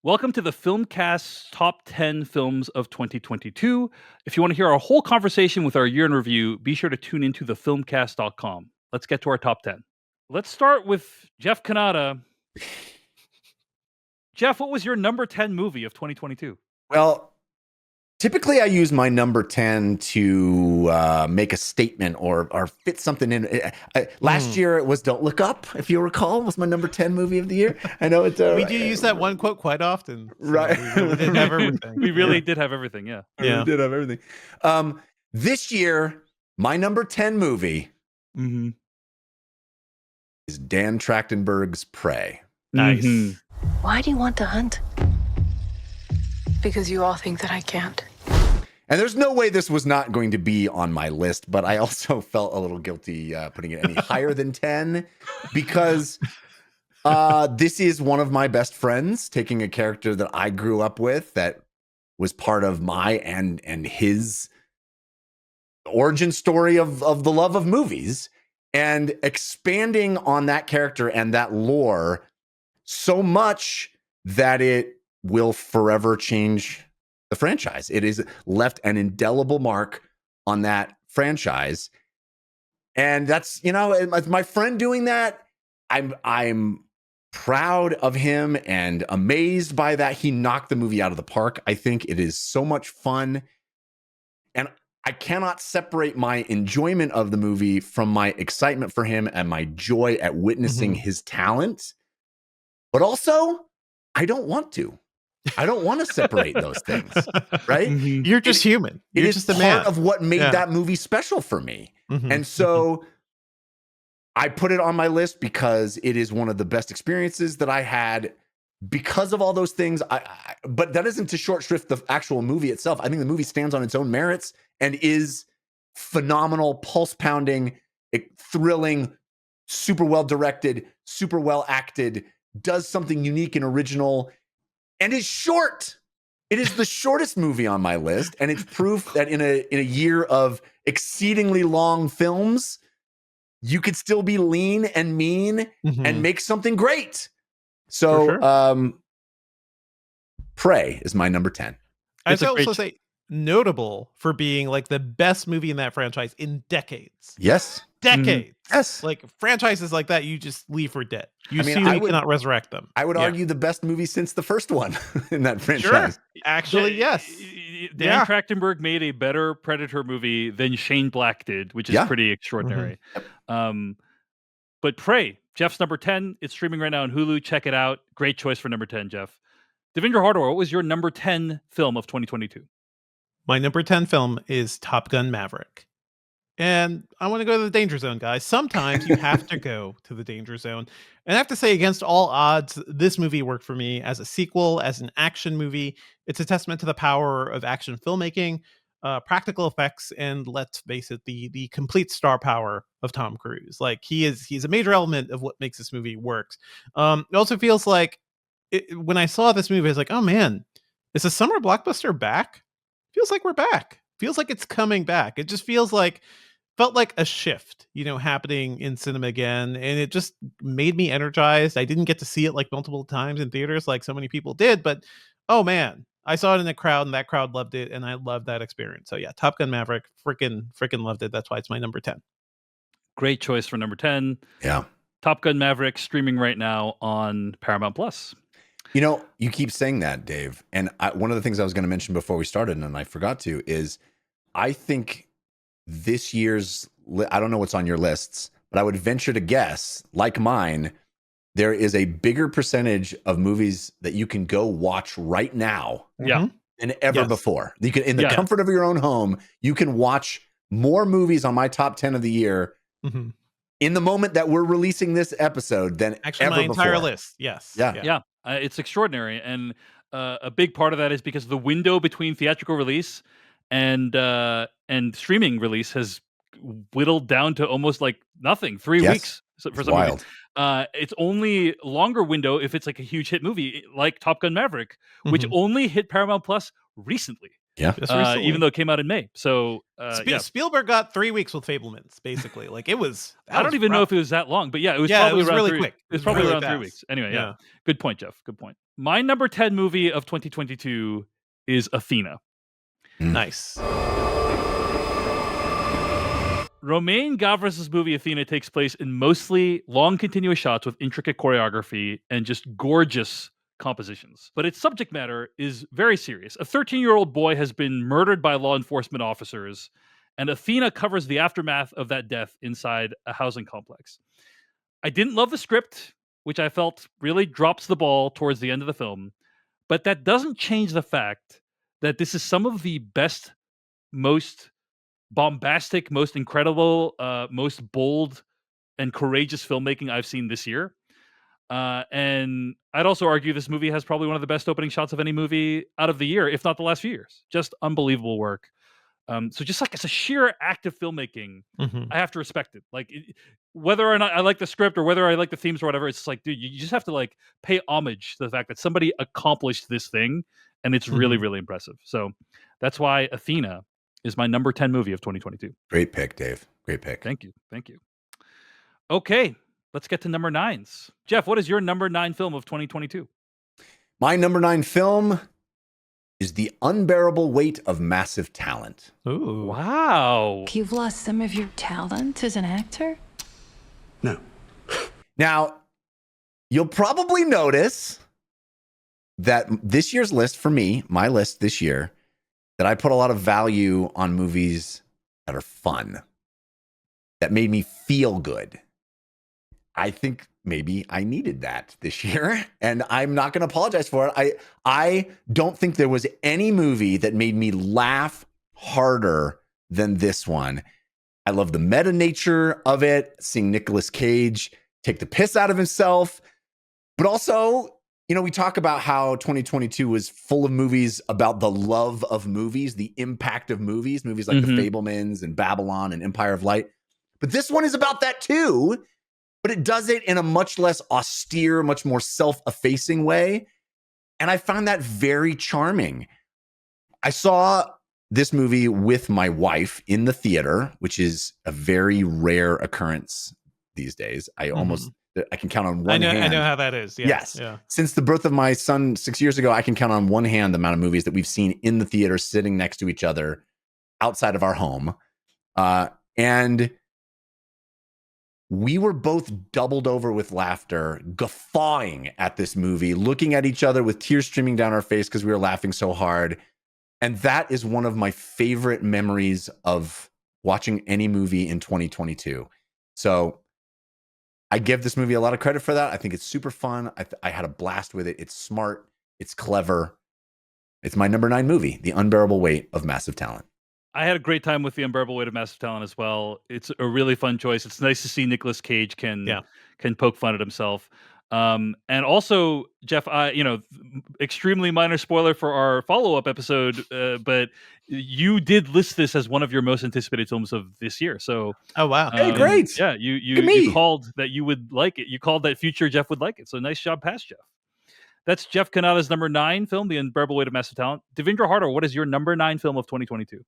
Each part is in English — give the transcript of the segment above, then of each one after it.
Welcome to the Filmcast Top 10 Films of 2022. If you want to hear our whole conversation with our year in review, be sure to tune into thefilmcast.com. Let's get to our top 10. Let's start with Jeff Kanata. Jeff, what was your number 10 movie of 2022? Well, typically I use my number 10 to make a statement or fit something in. Last year it was Don't Look Up, if you recall, was my number 10 movie of the year. I know it's we do use that one quote quite often. So right. We really did have everything. We really did have everything, yeah. We did have everything. This year, my number 10 movie is Dan Trachtenberg's Prey. Nice. Why do you want to hunt? Because you all think that I can't. And there's no way this was not going to be on my list, but I also felt a little guilty putting it any higher than 10 because this is one of my best friends taking a character that I grew up with that was part of my and his origin story of the love of movies and expanding on that character and that lore so much that it will forever change the franchise. It has left an indelible mark on that franchise. And that's, as my friend doing that, I'm proud of him and amazed by that. He knocked the movie out of the park. I think it is so much fun. And I cannot separate my enjoyment of the movie from my excitement for him and my joy at witnessing his talent. But also, I don't want to. I don't want to separate those things, right? You're just human. It You're is just a part man. of what made that movie special for me. And so I put it on my list because it is one of the best experiences that I had because of all those things. But that isn't to short shrift the actual movie itself. I think the movie stands on its own merits and is phenomenal, pulse-pounding, thrilling, super well directed, super well acted, does something unique and original, and is short. It is the shortest movie on my list, and it's proof that in a year of exceedingly long films, you could still be lean and mean and make something great. So, Prey is my number 10. I'd also say notable for being like the best movie in that franchise in decades. Yes. Decades. Yes. Like franchises like that, you just leave for dead. You cannot resurrect them. I would argue the best movie since the first one in that franchise. Sure. Actually, yes. Dan Trachtenberg made a better Predator movie than Shane Black did, which is pretty extraordinary. But Prey, Jeff's number 10. It's streaming right now on Hulu. Check it out. Great choice for number 10, Jeff. Devindra Hardawar, what was your number 10 film of 2022? My number 10 film is Top Gun Maverick. And I want to go to the danger zone, guys. Sometimes you have to go to the danger zone. And I have to say, against all odds, this movie worked for me as a sequel, as an action movie. It's a testament to the power of action filmmaking, practical effects, and let's face it, the complete star power of Tom Cruise. Like he's a major element of what makes this movie work. It also feels like when I saw this movie, I was like, oh man, is the summer blockbuster back? Feels like we're back. Feels like it's coming back. It just felt like a shift, happening in cinema again. And it just made me energized. I didn't get to see it like multiple times in theaters like so many people did, but oh man, I saw it in a crowd and that crowd loved it. And I loved that experience. So yeah, Top Gun Maverick, freaking loved it. That's why it's my number 10. Great choice for number 10. Yeah. Top Gun Maverick streaming right now on Paramount Plus. You keep saying that, Dave. And one of the things I was going to mention before we started, and I forgot to, is I think this year's, I don't know what's on your lists, but I would venture to guess, like mine, there is a bigger percentage of movies that you can go watch right now than ever before. You can, in the comfort of your own home, you can watch more movies on my top 10 of the year in the moment that we're releasing this episode than actually ever my entire before. list. Yes. Yeah. It's extraordinary. And a big part of that is because the window between theatrical release and streaming release has whittled down to almost like nothing. 3 weeks for some wild. It's only longer window if it's like a huge hit movie like Top Gun Maverick, which only hit Paramount Plus recently. Yeah, even though it came out in May. So Spielberg got 3 weeks with Fablemans, basically. Like it was. I don't even know if it was that long, but it was probably around really 3 quick. It was probably really around fast. 3 weeks. Anyway, Good point, Jeff. Good point. My number 10 movie of 2022 is Athena. Nice. Romain Gavras' movie Athena takes place in mostly long continuous shots with intricate choreography and just gorgeous compositions. But its subject matter is very serious. A 13-year-old boy has been murdered by law enforcement officers, and Athena covers the aftermath of that death inside a housing complex. I didn't love the script, which I felt really drops the ball towards the end of the film, but that doesn't change the fact that this is some of the best, most bombastic, most incredible, most bold and courageous filmmaking I've seen this year. And I'd also argue this movie has probably one of the best opening shots of any movie out of the year, if not the last few years. Just unbelievable work. So just like it's a sheer act of filmmaking, I have to respect it. Like whether or not I like the script or whether I like the themes or whatever, it's like, dude, you just have to like pay homage to the fact that somebody accomplished this thing, and it's really, really impressive. So that's why Athena is my number 10 movie of 2022. Great pick, Dave. Great pick. Thank you. Okay, let's get to number 9s. Jeff, what is your number 9 film of 2022? My number 9 film is The Unbearable Weight of Massive Talent. Ooh. Wow. You've lost some of your talent as an actor? No. Now, you'll probably notice that this year's list for me, my list this year, that I put a lot of value on movies that are fun, that made me feel good. I think maybe I needed that this year, and I'm not going to apologize for it. I don't think there was any movie that made me laugh harder than this one. I love the meta nature of it, seeing Nicolas Cage take the piss out of himself, but also, you know, we talk about how 2022 was full of movies about the love of movies, the impact of movies like The Fabelmans and Babylon and Empire of Light. But this one is about that too, but it does it in a much less austere, much more self-effacing way. And I found that very charming. I saw this movie with my wife in the theater, which is a very rare occurrence these days. I can count on one hand. I know how that is. Yes. Yeah. Since the birth of my son 6 years ago, I can count on one hand the amount of movies that we've seen in the theater sitting next to each other outside of our home. And we were both doubled over with laughter, guffawing at this movie, looking at each other with tears streaming down our face because we were laughing so hard. And that is one of my favorite memories of watching any movie in 2022. So I give this movie a lot of credit for that. I think it's super fun. I had a blast with it. It's smart. It's clever. It's my number 9 movie, The Unbearable Weight of Massive Talent. I had a great time with The Unbearable Weight of Massive Talent as well. It's a really fun choice. It's nice to see Nicolas Cage can poke fun at himself. And also, Jeff, extremely minor spoiler for our follow-up episode, but you did list this as one of your most anticipated films of this year. So, oh wow, hey, great! Yeah, you called that you would like it. You called that future Jeff would like it. So nice job, past Jeff. That's Jeff Kanata's number 9 film, The Unbearable Weight of Massive Talent. Devindra Harder, what is your number 9 film of 2022?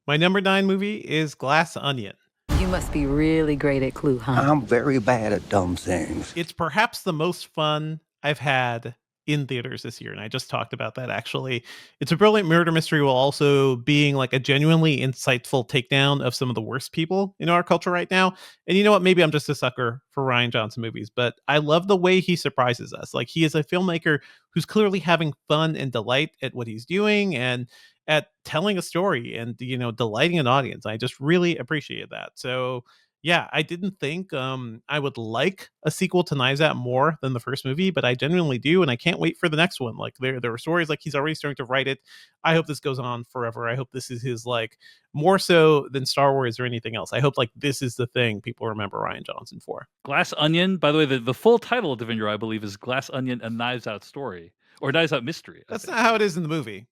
My number 9 movie is Glass Onion. You must be really great at Clue, huh? I'm very bad at dumb things. It's perhaps the most fun I've had in theaters this year, and I just talked about that actually. It's a brilliant murder mystery while also being like a genuinely insightful takedown of some of the worst people in our culture right now. And you know what? Maybe I'm just a sucker for Rian Johnson movies, but I love the way he surprises us. Like, he is a filmmaker who's clearly having fun and delight at what he's doing and at telling a story and, you know, delighting an audience. I just really appreciated that. So yeah, I didn't think I would like a sequel to Knives Out more than the first movie, but I genuinely do, and I can't wait for the next one. Like, there were stories like he's already starting to write it. I hope this goes on forever. I hope this is his, like, more so than Star Wars or anything else. I hope like this is the thing people remember Rian Johnson for. Glass Onion, by the way, the full title of Devindra, I believe, is Glass Onion: A Knives Out Story, or Knives Out Mystery. That's not how it is in the movie.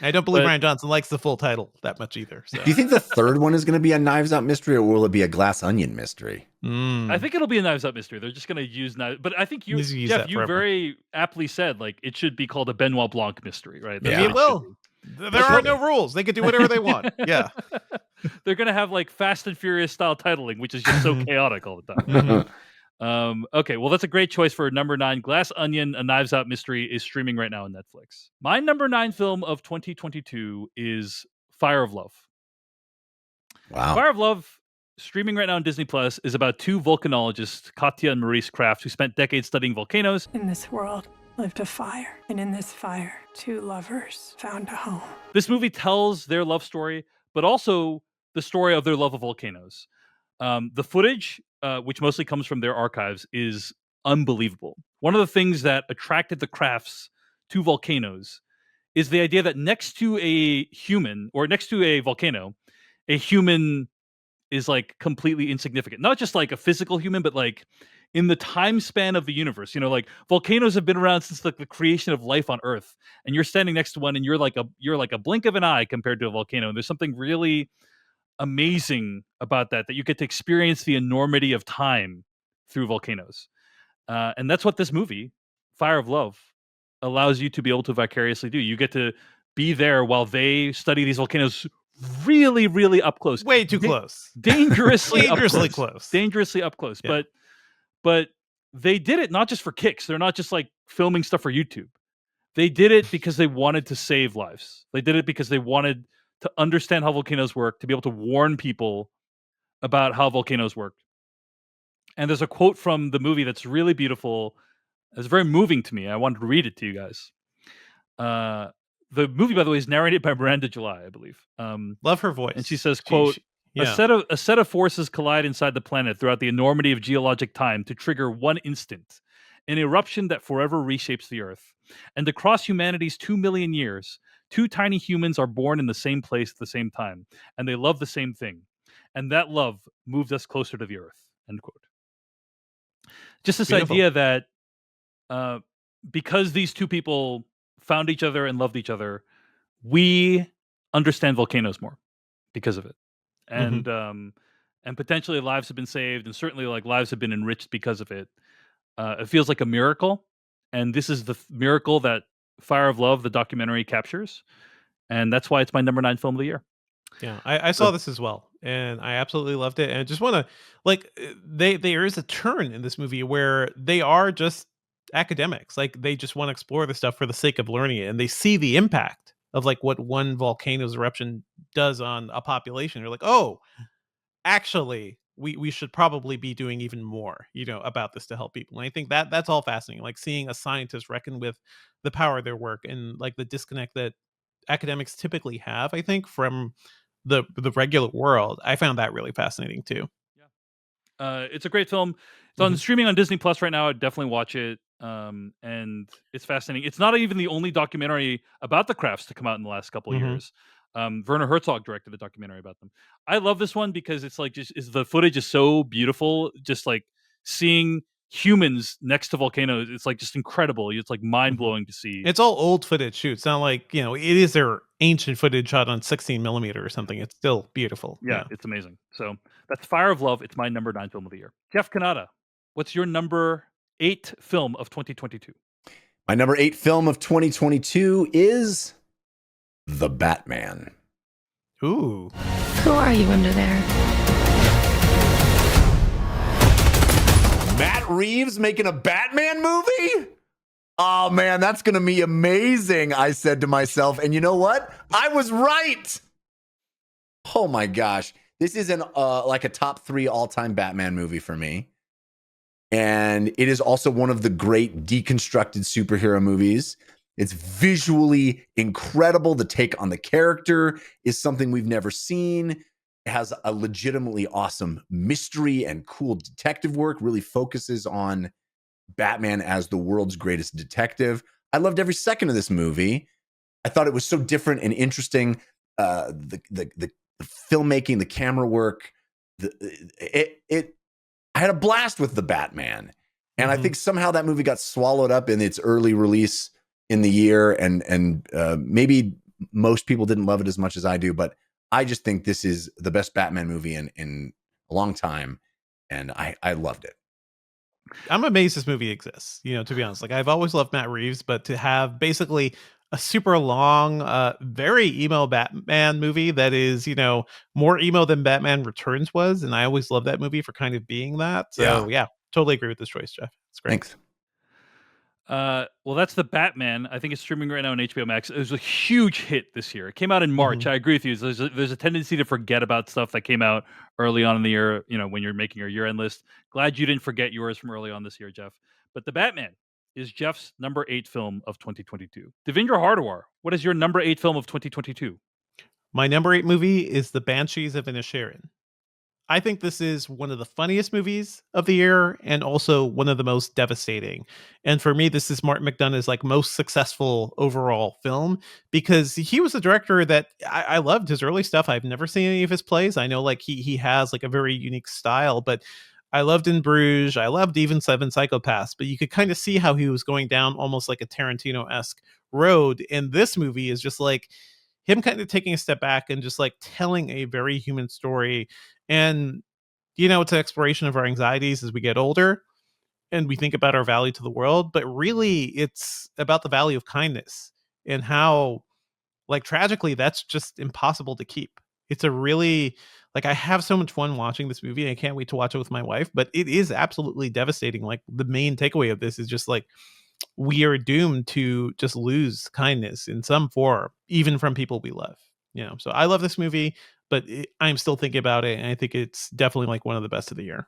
I don't believe Rian Johnson likes the full title that much either. So. Do you think the third one is going to be a Knives Out mystery, or will it be a Glass Onion mystery? I think it'll be a Knives Out mystery. They're just going to use knives. But I think Jeff, you very aptly said, like, it should be called a Benoit Blanc mystery, right? Yeah, it will. There are no rules. They can do whatever they want. Yeah. They're going to have like Fast and Furious style titling, which is just so chaotic all the time. Okay, well, that's a great choice for number 9. Glass Onion, A Knives Out Mystery is streaming right now on Netflix. My number 9 film of 2022 is Fire of Love. Wow. Fire of Love, streaming right now on Disney Plus, is about 2 volcanologists, Katya and Maurice Kraft, who spent decades studying volcanoes. In this world lived a fire, and in this fire, 2 lovers found a home. This movie tells their love story, but also the story of their love of volcanoes. The footage, which mostly comes from their archives, is unbelievable. One of the things that attracted the Crafts to volcanoes is the idea that next to a human, or next to a volcano, a human is like completely insignificant. Not just like a physical human, but like in the time span of the universe. Like volcanoes have been around since like the creation of life on Earth, and you're standing next to one, and you're like a blink of an eye compared to a volcano. And there's something really amazing about that you get to experience the enormity of time through volcanoes. And that's what this movie, Fire of Love, allows you to be able to vicariously do. You get to be there while they study these volcanoes really, really up close. Way too close. Dangerously close. Dangerously up close. Yeah. But they did it not just for kicks. They're not just like filming stuff for YouTube. They did it because they wanted to save lives. They did it because they wanted to understand how volcanoes work, to be able to warn people about how volcanoes work. And there's a quote from the movie that's really beautiful. It's very moving to me. I wanted to read it to you guys. The movie, by the way, is narrated by Miranda July, I believe. Love her voice. And she says, quote, yeah. a set of forces collide inside the planet throughout the enormity of geologic time to trigger one instant, an eruption that forever reshapes the Earth. And across humanity's 2 million years, 2 tiny humans are born in the same place at the same time, and they love the same thing. And that love moved us closer to the Earth, end quote. Just this Beautiful. idea that because these 2 people found each other and loved each other, we understand volcanoes more because of it. And and potentially lives have been saved, and certainly like lives have been enriched because of it. It feels like a miracle, and this is the miracle that Fire of Love, the documentary, captures, and that's why it's my number 9 film of the year. Yeah, I saw this as well, and I absolutely loved it. And I just want to there is a turn in this movie where they are just academics, like they just want to explore the stuff for the sake of learning it, and they see the impact of like what one volcano's eruption does on a population. You're like, oh, actually, we should probably be doing even more, about this to help people. And I think that's all fascinating. Like seeing a scientist reckon with the power of their work and like the disconnect that academics typically have, I think, from the regular world. I found that really fascinating too. It's a great film. It's on streaming on Disney Plus right now. I'd definitely watch it. And it's fascinating. It's not even the only documentary about the Crafts to come out in the last couple of years. Werner Herzog directed a documentary about them. I love this one because it's like the footage is so beautiful. Just like seeing humans next to volcanoes, it's like just incredible. It's like mind blowing to see. It's all old footage too. It's not like it is their ancient footage shot on 16 millimeter or something. It's still beautiful. Yeah, it's amazing. So that's Fire of Love. It's my number 9 film of the year. Jeff Kanata, what's your number 8 film of 2022? My number 8 film of 2022 is The Batman. Ooh. Who are you under there? Matt Reeves making a Batman movie? Oh man, that's going to be amazing, I said to myself. And you know what? I was right. Oh my gosh. This is like a top 3 all-time Batman movie for me. And it is also one of the great deconstructed superhero movies. It's visually incredible. The take on the character is something we've never seen. It has a legitimately awesome mystery and cool detective work, really focuses on Batman as the world's greatest detective. I loved every second of this movie. I thought it was so different and interesting. The filmmaking, the camera work, I had a blast with The Batman. And I think somehow that movie got swallowed up in its early release in the year. And maybe most people didn't love it as much as I do, but I just think this is the best Batman movie in a long time. And I loved it. I'm amazed this movie exists, to be honest. Like I've always loved Matt Reeves, but to have basically a super long, very emo Batman movie that is, more emo than Batman Returns was. And I always loved that movie for kind of being that. So yeah, totally agree with this choice, Jeff. It's great. Thanks. Well, that's The Batman. I think it's streaming right now on HBO Max. It was a huge hit this year. It came out in March. I agree with you. There's a tendency to forget about stuff that came out early on in the year, when you're making your year-end list. Glad you didn't forget yours from early on this year, Jeff. But The Batman is Jeff's number 8 film of 2022. Devindra Hardawar, what is your number 8 film of 2022? My number 8 movie is The Banshees of Inisherin. I think this is one of the funniest movies of the year and also one of the most devastating. And for me, this is Martin McDonagh's most successful overall film because he was a director that I loved his early stuff. I've never seen any of his plays. I know he has a very unique style, but I loved In Bruges. I loved even Seven Psychopaths, but you could kind of see how he was going down almost like a Tarantino-esque road. And this movie is just him kind of taking a step back and just telling a very human story. And, it's an exploration of our anxieties as we get older and we think about our value to the world. But really, it's about the value of kindness and how, tragically, that's just impossible to keep. It's a really, I have so much fun watching this movie. And I can't wait to watch it with my wife. But it is absolutely devastating. The main takeaway of this is just we are doomed to just lose kindness in some form, even from people we love. So I love this movie, but I'm still thinking about it, and I think it's definitely one of the best of the year.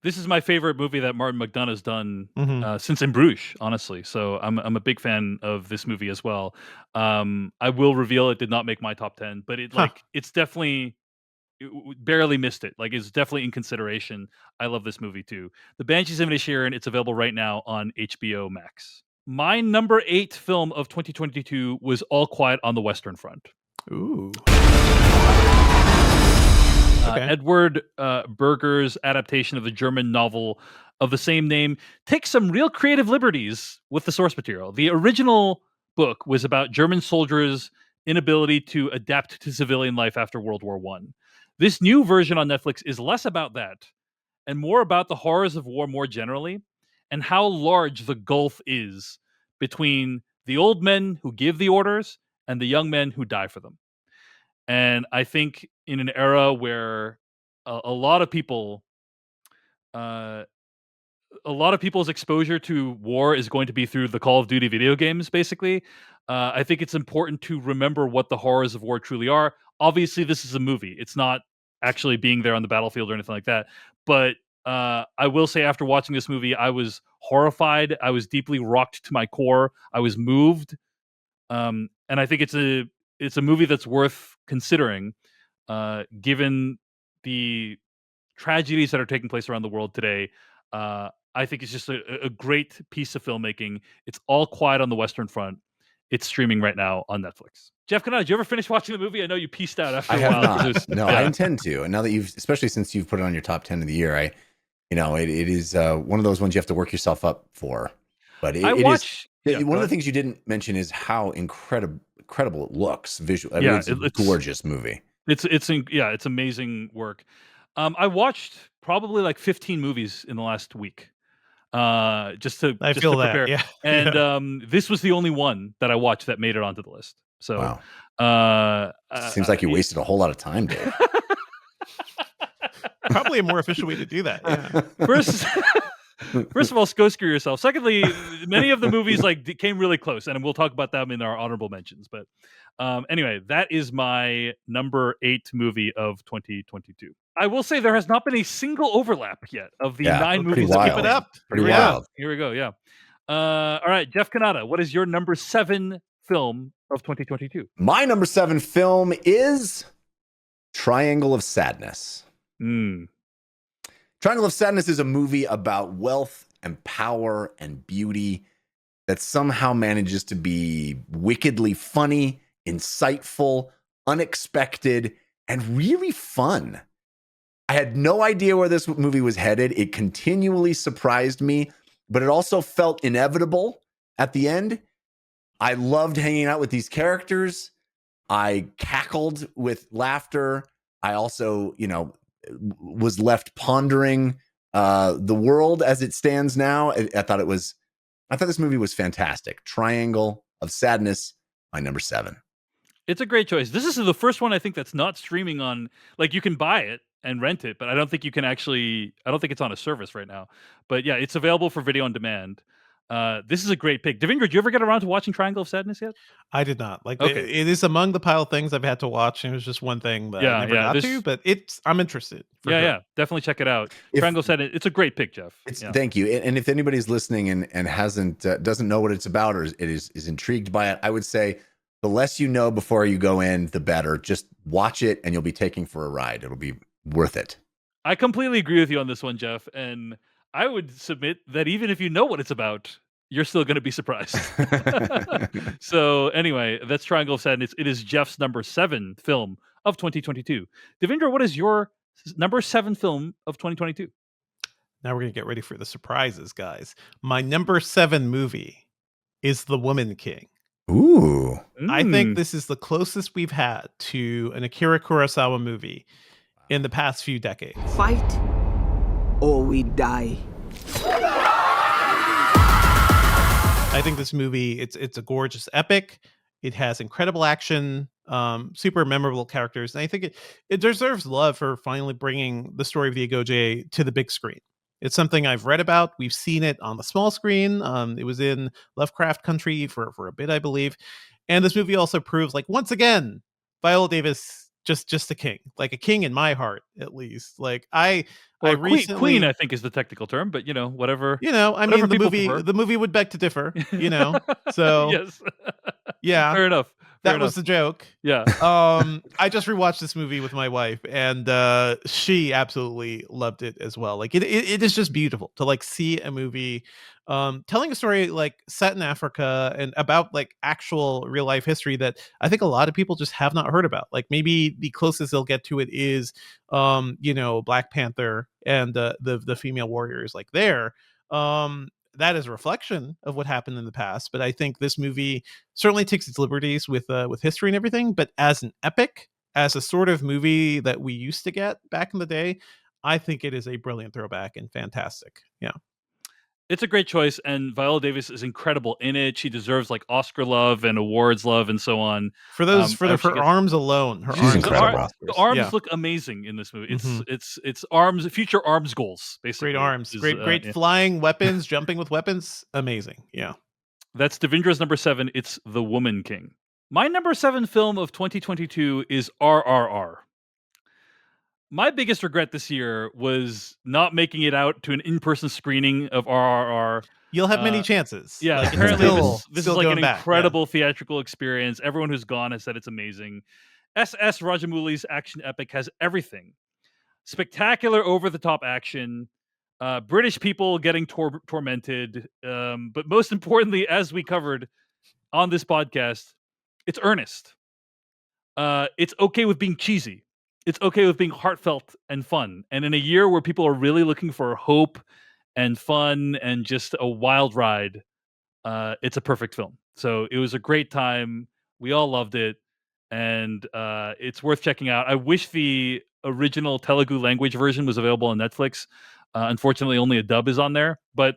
This is my favorite movie that Martin McDonagh's done since In Bruges, honestly. So I'm a big fan of this movie as well. I will reveal it did not make my top 10, but it's definitely barely missed it. It's definitely in consideration. I love this movie too. The Banshees of Inisherin, it's available right now on HBO Max. My number 8 film of 2022 was All Quiet on the Western Front. Ooh. Edward Berger's adaptation of the German novel of the same name takes some real creative liberties with the source material. The original book was about German soldiers' inability to adapt to civilian life after World War I. This new version on Netflix is less about that and more about the horrors of war more generally and how large the gulf is between the old men who give the orders and the young men who die for them. And I think in an era where a lot of people, a lot of people's exposure to war is going to be through the Call of Duty video games, basically. I think it's important to remember what the horrors of war truly are. Obviously, this is a movie. It's not actually being there on the battlefield or anything like that. But I will say after watching this movie, I was horrified. I was deeply rocked to my core. I was moved. And I think it's a movie that's worth considering, given the tragedies that are taking place around the world today. I think it's just a great piece of filmmaking. It's All Quiet on the Western Front. It's streaming right now on Netflix. Jeff Canada, did you ever finish watching the movie? I know you pieced out after a while. I have not. No, I intend to. And now that especially since you've put it on your top 10 of the year, it is one of those ones you have to work yourself up for. But one of the things you didn't mention is how incredible it looks visually. It's a gorgeous movie. It's amazing work. I watched probably 15 movies in the last week. Just to prepare. Yeah. And this was the only one that I watched that made it onto the list. So wow. Seems like you wasted a whole lot of time, Dave. Probably a more efficient way to do that. Yeah. First of all, go screw yourself. Secondly, many of the movies came really close, and we'll talk about them in our honorable mentions. But anyway, that is my number 8 movie of 2022. I will say there has not been a single overlap yet of the 9 movies. Keep it up. Pretty wild. Here we go. Yeah. All right, Jeff Canada, what is your number 7 film of 2022? My number 7 film is Triangle of Sadness. Triangle of Sadness is a movie about wealth and power and beauty that somehow manages to be wickedly funny, insightful, unexpected, and really fun. I had no idea where this movie was headed. It continually surprised me, but it also felt inevitable at the end. I loved hanging out with these characters. I cackled with laughter. I also, was left pondering the world as it stands now. I thought this movie was fantastic. Triangle of Sadness, my number 7. It's a great choice. This is the first one I think that's not streaming on. You can buy it and rent it, but I don't think you can actually. I don't think it's on a service right now. But yeah, it's available for video on demand. This is a great pick. Devindra, did you ever get around to watching Triangle of Sadness yet? I did not. Like, Okay. it is among the pile of things I've had to watch, and it was just one thing that I never got to. But I'm interested. Yeah, definitely check it out. Triangle of Sadness. It's a great pick, Jeff. Thank you. And if anybody's listening and hasn't doesn't know what it's about or is intrigued by it, I would say the less you know before you go in, the better. Just watch it, and you'll be taking for a ride. It'll be worth it. I completely agree with you on this one, Jeff. And I would submit that even if you know what it's about, you're still going to be surprised. So anyway, that's Triangle of Sadness. It is Jeff's number 7 film of 2022. Devindra, what is your number 7 film of 2022? Now we're going to get ready for the surprises, guys. My number 7 movie is The Woman King. Ooh. I think this is the closest we've had to an Akira Kurosawa movie in the past few decades. Fight or we die. I think this movie, it's a gorgeous epic. It has incredible action, super memorable characters, and I think it deserves love for finally bringing the story of the Agoge to the big screen. It's something I've read about. We've seen it on the small screen. It was in Lovecraft Country for a bit, I believe. And this movie also proves, like, once again, Viola Davis just a king, like a king in my heart, at least. Like I recently, queen, I think is the technical term, but whatever. I mean, the movie would beg to differ. So yes, yeah, fair enough. That was the joke. Yeah. I just rewatched this movie with my wife, and she absolutely loved it as well. Like it is just beautiful to like see a movie telling a story like set in Africa and about like actual real life history that I think a lot of people just have not heard about. Like maybe the closest they'll get to it is Black Panther and the female warriors like there. That is a reflection of what happened in the past, but I think this movie certainly takes its liberties with history and everything. But as an epic, as a sort of movie that we used to get back in the day, I think it is a brilliant throwback and fantastic. Yeah. It's a great choice, and Viola Davis is incredible in it. She deserves like Oscar love and awards love and so on. For those, her arms alone, she's incredible. The arms look amazing in this movie. It's arms, future arms goals, basically. Great arms, great flying weapons, jumping with weapons, amazing. Yeah, that's Devindra's number 7. It's The Woman King. My number 7 film of 2022 is RRR. My biggest regret this year was not making it out to an in-person screening of RRR. You'll have many chances. Yeah, like, apparently this is like an incredible theatrical experience. Everyone who's gone has said it's amazing. S.S. Rajamouli's action epic has everything. Spectacular, over-the-top action. British people getting tormented. But most importantly, as we covered on this podcast, it's earnest. It's okay with being cheesy. It's okay with being heartfelt and fun. And in a year where people are really looking for hope and fun and just a wild ride, it's a perfect film. So it was a great time. We all loved it. And it's worth checking out. I wish the original Telugu language version was available on Netflix. Unfortunately, only a dub is on there, but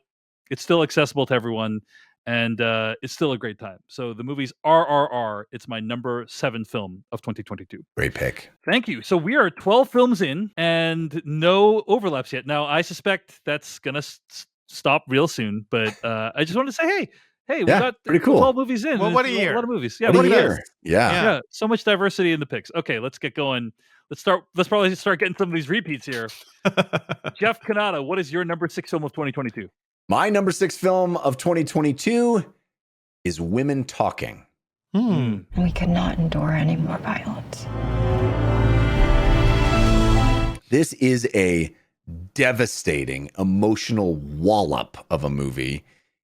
it's still accessible to everyone. And it's still a great time. So the movie's RRR. It's my number 7 film of 2022. Great pick. Thank you. So we are 12 films in and no overlaps yet. Now, I suspect that's going to stop real soon, but I just wanted to say, hey, we got pretty cool. 12 movies in. Well, what a year. A lot of movies. Yeah, what a year. Yeah. So much diversity in the picks. Okay, let's get going. Let's probably start getting some of these repeats here. Jeff Kanata, what is your number 6 film of 2022? My number 6 film of 2022 is Women Talking. We could not endure any more violence. This is a devastating, emotional wallop of a movie.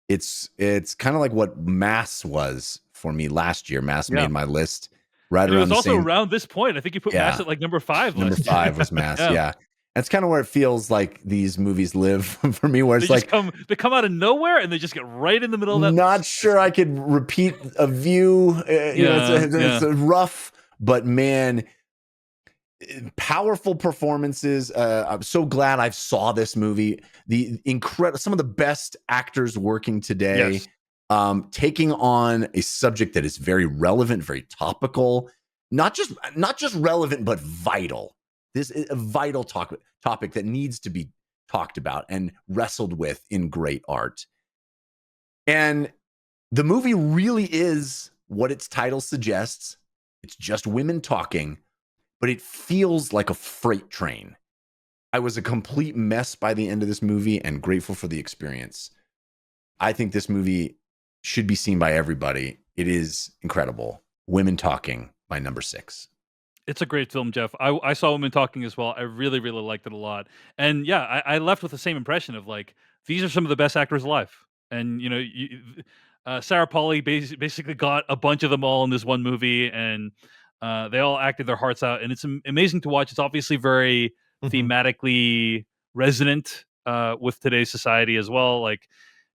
It's kind of like what Mass was for me last year. Mass made my list right around. It was also around this point. I think you put Mass at like number 5. Number 5 was Mass. Yeah. That's kind of where it feels like these movies live for me, where it's they come out of nowhere and they just get right in the middle of that. Not sure I could repeat a view. It's rough, but man, powerful performances. I'm so glad I saw this movie. Some of the best actors working today, taking on a subject that is very relevant, very topical, not just relevant, but vital. This is a vital topic that needs to be talked about and wrestled with in great art. And the movie really is what its title suggests. It's just women talking, but it feels like a freight train. I was a complete mess by the end of this movie and grateful for the experience. I think this movie should be seen by everybody. It is incredible. Women Talking, my number 6. It's a great film, Jeff. I saw Women Talking as well. I really, really liked it a lot. And yeah, I left with the same impression of like, these are some of the best actors alive. And, you know, Sarah Polley basically got a bunch of them all in this one movie, and they all acted their hearts out. And it's amazing to watch. It's obviously very thematically resonant with today's society as well. Like,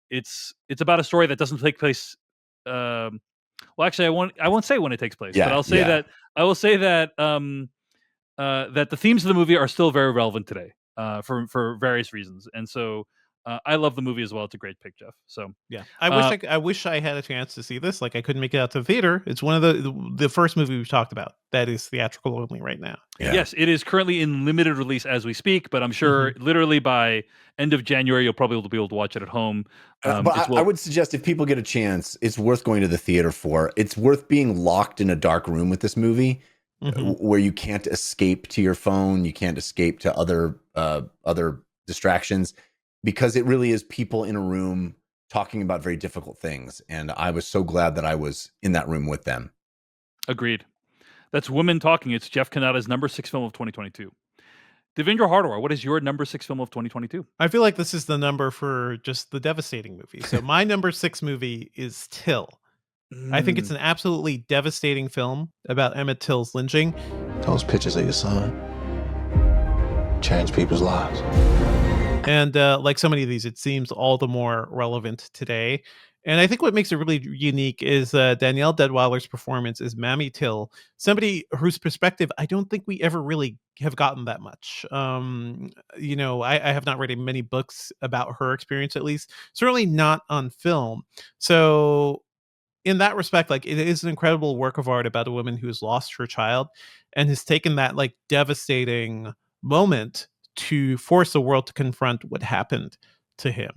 it's about a story that doesn't take place. Well, actually, I won't say when it takes place, but I'll say that I will say that that the themes of the movie are still very relevant today for various reasons, and so I love the movie as well. It's a great pick, Jeff. So yeah, I wish I had a chance to see this. Like, I couldn't make it out to the theater. It's one of the first movie we've talked about that is theatrical only right now. Yeah. Yes, it is currently in limited release as we speak, but I'm sure literally by end of January you'll probably be able to watch it at home. But I would suggest if people get a chance, it's worth going to the theater for. It's worth being locked in a dark room with this movie where you can't escape to your phone, you can't escape to other distractions, because it really is people in a room talking about very difficult things. And I was so glad that I was in that room with them. Agreed. That's Women Talking. It's Jeff Kanata's number 6 film of 2022. Devindra Hardawar, what is your number 6 film of 2022? I feel like this is the number for just the devastating movie. So my number 6 movie is Till. I think it's an absolutely devastating film about Emmett Till's lynching. Those pictures of your son change people's lives. And like so many of these, it seems all the more relevant today. And I think what makes it really unique is Danielle Deadwyler's performance as Mammy Till, somebody whose perspective I don't think we ever really have gotten that much. You know, I have not read many books about her experience, at least, certainly not on film. So in that respect, like, it is an incredible work of art about a woman who has lost her child and has taken that like devastating moment to force the world to confront what happened to him.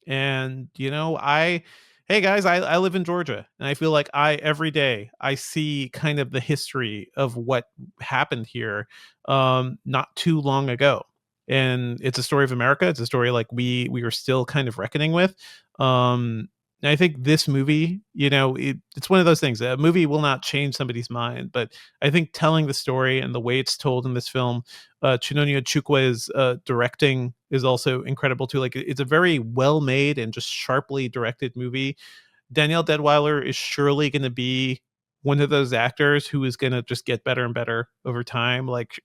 And, you know, hey guys, I live in Georgia, and I feel like every day I see kind of the history of what happened here not too long ago. And it's a story of America. It's a story like we are still kind of reckoning with. And I think this movie, you know, it's one of those things. A movie will not change somebody's mind, but I think telling the story and the way it's told in this film, Chinonye Chukwue's directing is also incredible too. Like, it's a very well made and just sharply directed movie. Danielle Deadwyler is surely going to be one of those actors who is going to just get better and better over time. Like,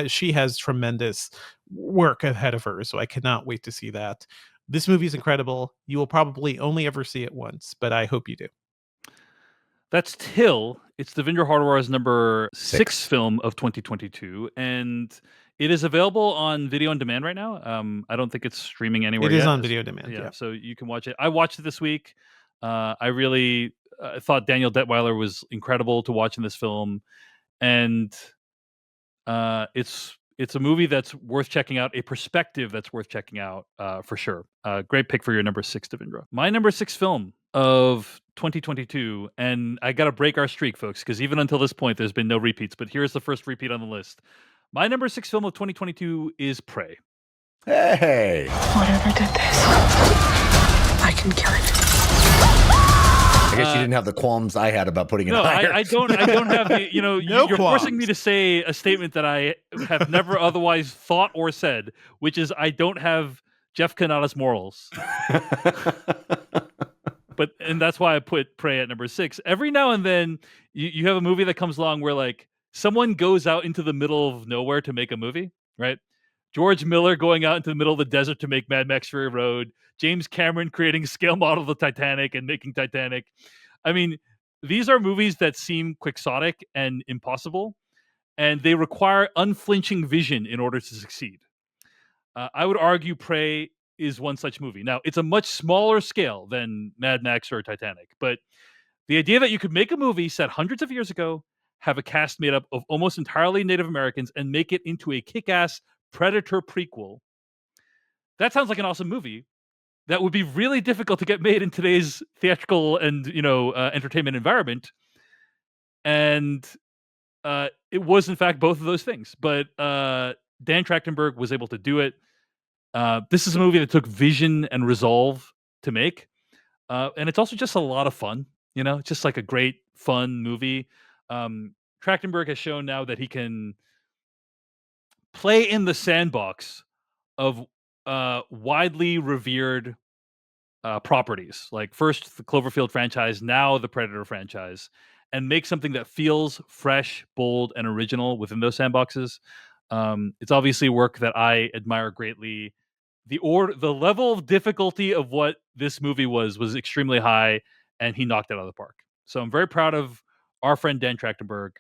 she has tremendous work ahead of her, so I cannot wait to see that. This movie is incredible. You will probably only ever see it once, but I hope you do. That's Till. It's Devindra Hardawar's number 6 film of 2022, and it is available on video on demand right now. I don't think it's streaming anywhere yet. It is on video on demand, yeah. So you can watch it. I watched it this week. I really thought Danielle Deadwyler was incredible to watch in this film, and it's a movie that's worth checking out, a perspective that's worth checking out for sure. Great pick for your number 6, Devindra. My number 6 film of 2022, and I got to break our streak, folks, because even until this point, there's been no repeats, but here's the first repeat on the list. My number 6 film of 2022 is Prey. Hey! Whatever did this, I can kill it. I guess you didn't have the qualms I had about putting it higher. I don't have the, you know, No you're qualms. forcing me to say a statement that I have never otherwise thought or said, which is I don't have Jeff Kanata's morals. And that's why I put Prey at number 6. Every now and then you have a movie that comes along where like someone goes out into the middle of nowhere to make a movie, right? George Miller going out into the middle of the desert to make Mad Max Fury Road. James Cameron creating a scale model of the Titanic and making Titanic. I mean, these are movies that seem quixotic and impossible, and they require unflinching vision in order to succeed. I would argue Prey is one such movie. Now, it's a much smaller scale than Mad Max or Titanic, but the idea that you could make a movie set hundreds of years ago, have a cast made up of almost entirely Native Americans and make it into a kick-ass Predator prequel. That sounds like an awesome movie. That would be really difficult to get made in today's theatrical and entertainment environment. And it was in fact both of those things. But Dan Trachtenberg was able to do it. This is a movie that took vision and resolve to make, and it's also just a lot of fun. Just like a great fun movie. Trachtenberg has shown now that he can play in the sandbox of widely revered properties, like first the Cloverfield franchise, now the Predator franchise, and make something that feels fresh, bold, and original within those sandboxes. It's obviously work that I admire greatly. The level of difficulty of what this movie was extremely high, and he knocked it out of the park. So I'm very proud of our friend Dan Trachtenberg,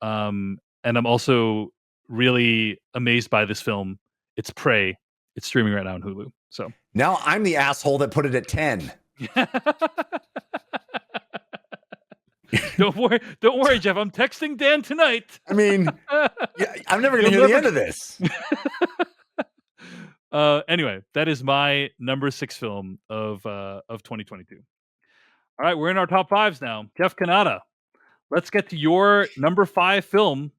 and I'm also really amazed by this film. It's Prey. It's streaming right now on Hulu. So now I'm the asshole that put it at 10. Don't worry, Jeff. I'm texting Dan tonight. I mean, I'm never going to hear the end of this. Anyway, that is my number 6 film of 2022. All right, we're in our top 5s now. Jeff Kanata, let's get to your number 5 film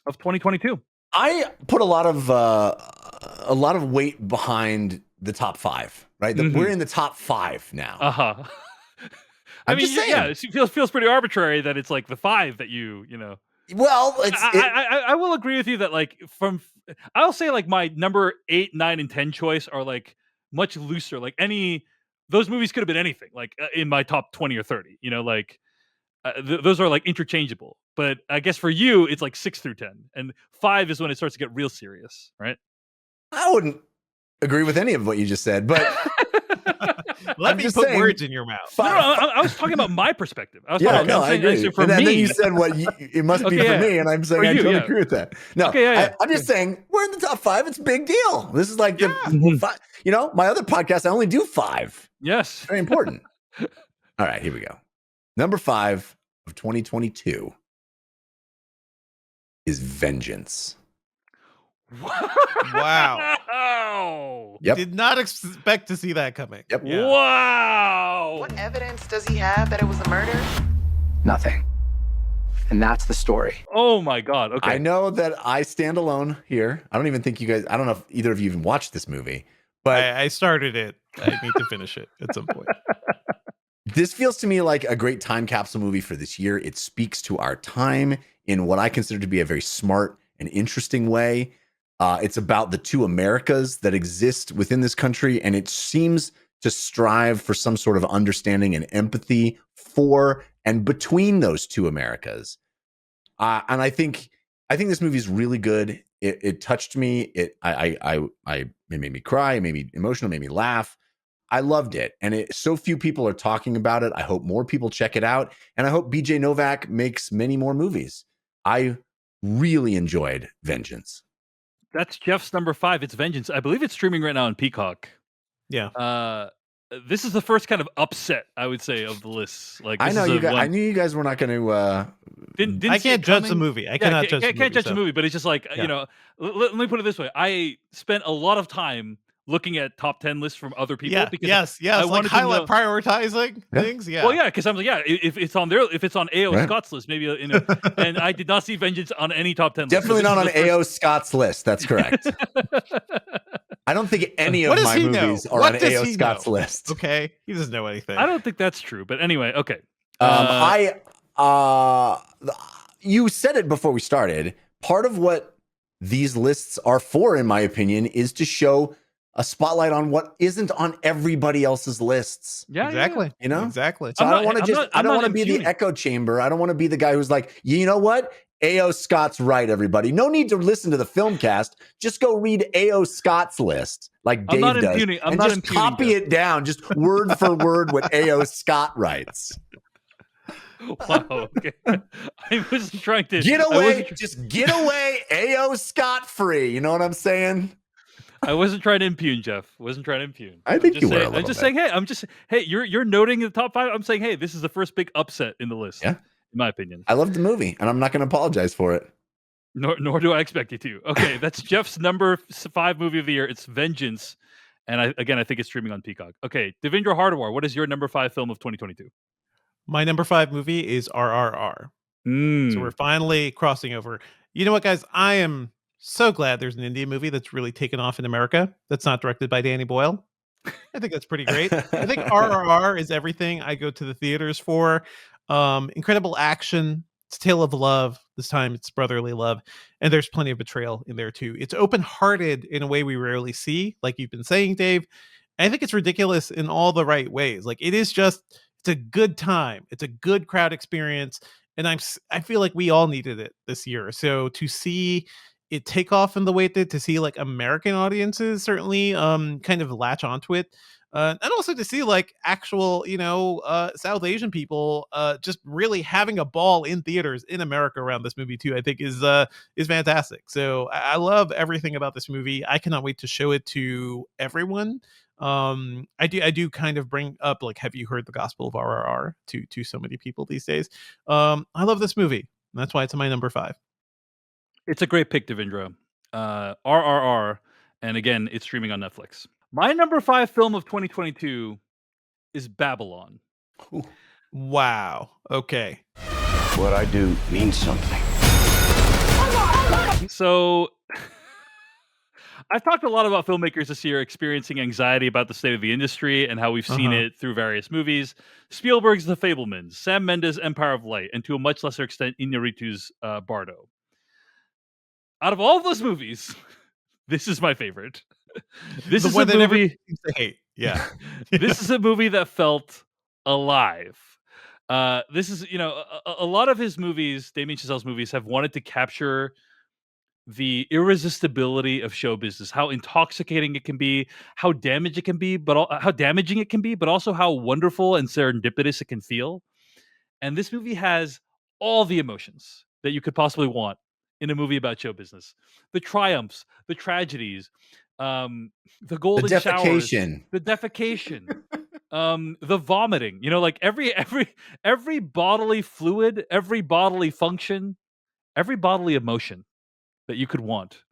of 2022. I put a lot of weight behind the top 5. Right, we're in the top 5 now. I mean, just saying. Yeah, it feels pretty arbitrary that it's like the 5 that you know. Well, I will agree with you that like I'll say like my number 8, 9, and 10 choice are like much looser. Like those movies could have been anything. Like in my top 20 or 30. Those are like interchangeable. But I guess for you, it's like 6 through 10, and 5 is when it starts to get real serious, right? I wouldn't agree with any of what you just said, but. Let me put words in your mouth. No, I was talking about my perspective. I agree. For me, then you said it must be for me, and I'm saying I totally agree with that. No, I'm just saying we're in the top 5. It's a big deal. This is like my other podcast. I only do 5. Yes, very important. All right, here we go. Number 5 of 2022 is Vengeance. Wow. Yep. Did not expect to see that coming. Yep. Yeah. Wow. What evidence does he have that it was a murder? Nothing. And that's the story. Oh my God. Okay. I know that I stand alone here. I don't even think you guys, I don't know if either of you even watched this movie, but I started it. I need to finish it at some point. This feels to me like a great time capsule movie for this year. It speaks to our time in what I consider to be a very smart and interesting way. It's about the two Americas that exist within this country, and it seems to strive for some sort of understanding and empathy for and between those two Americas. And I think this movie is really good. It touched me. It made me cry, it made me emotional, made me laugh. I loved it, and so few people are talking about it. I hope more people check it out, and I hope BJ Novak makes many more movies. I really enjoyed Vengeance. That's Jeff's number 5. It's Vengeance. I believe it's streaming right now on Peacock. Yeah. This is the first kind of upset, I would say, of the list. Like, I know you guys. I knew you guys were not going to. I can't judge the movie. I cannot judge. I can't judge the movie, but it's just like let me put it this way: I spent a lot of time looking at top 10 lists from other people. Yeah, because I wanted to highlight prioritizing things. Yeah. Well, yeah, because I'm like, if it's on AO Scott's list, maybe and I did not see Vengeance on any top 10 list. Definitely not on AO Scott's list. That's correct. I don't think any of my movies are on AO Scott's list. Okay, he doesn't know anything. I don't think that's true, but anyway, okay. You said it before we started. Part of what these lists are for, in my opinion, is to show a spotlight on what isn't on everybody else's lists. Yeah, exactly. Yeah. You know, exactly. So I don't want to be the echo chamber. I don't want to be the guy who's like, you know what? A.O. Scott's right, everybody. No need to listen to the Filmcast. Just go read A.O. Scott's list, like Dave does, and just copy it down, just word for word what A.O. Scott writes. Wow. Okay. I wasn't trying to get away. Just get away, A.O. Scott free. You know what I'm saying? I wasn't trying to impugn, Jeff. Wasn't trying to impugn. I think you were. I'm just saying, hey, you're noting the top 5. I'm saying, hey, this is the first big upset in the list. Yeah. in my opinion. I love the movie, and I'm not going to apologize for it. Nor do I expect you to. Okay, that's Jeff's number 5 movie of the year. It's Vengeance. And I think it's streaming on Peacock. Okay, Devindra Hardawar, what is your number 5 film of 2022? My number 5 movie is RRR. So we're finally crossing over. You know what, guys? I am so glad there's an Indian movie that's really taken off in America that's not directed by Danny Boyle. I think that's pretty great. I think RRR is everything I go to the theaters for. Incredible action. It's a tale of love. This time it's brotherly love. And there's plenty of betrayal in there too. It's open-hearted in a way we rarely see, like you've been saying, Dave. I think it's ridiculous in all the right ways. Like it's a good time. It's a good crowd experience. And I feel like we all needed it this year. So to see it take off in the way it did, to see like American audiences certainly kind of latch onto it. And also to see like actual, South Asian people just really having a ball in theaters in America around this movie too, I think is fantastic. So I love everything about this movie. I cannot wait to show it to everyone. I do kind of bring up like, have you heard the gospel of RRR to so many people these days? I love this movie. That's why it's my number 5. It's a great pick, Devindra. RRR, and again, it's streaming on Netflix. My number 5 film of 2022 is Babylon. Ooh. Wow. Okay. What I do means something. So I've talked a lot about filmmakers this year experiencing anxiety about the state of the industry and how we've seen it through various movies. Spielberg's The Fabelmans, Sam Mendes' Empire of Light, and to a much lesser extent, Iñárritu's Bardo. Out of all of those movies, this is my favorite. This is a movie seems to hate. Yeah. This is a movie that felt alive. This is, a lot of his movies, Damien Chazelle's movies, have wanted to capture the irresistibility of show business, how intoxicating it can be, how damaging it can be, but also how wonderful and serendipitous it can feel. And this movie has all the emotions that you could possibly want in a movie about show business: the triumphs, the tragedies, the golden showers, the defecation, the vomiting. Like every bodily fluid, every bodily function, every bodily emotion that you could want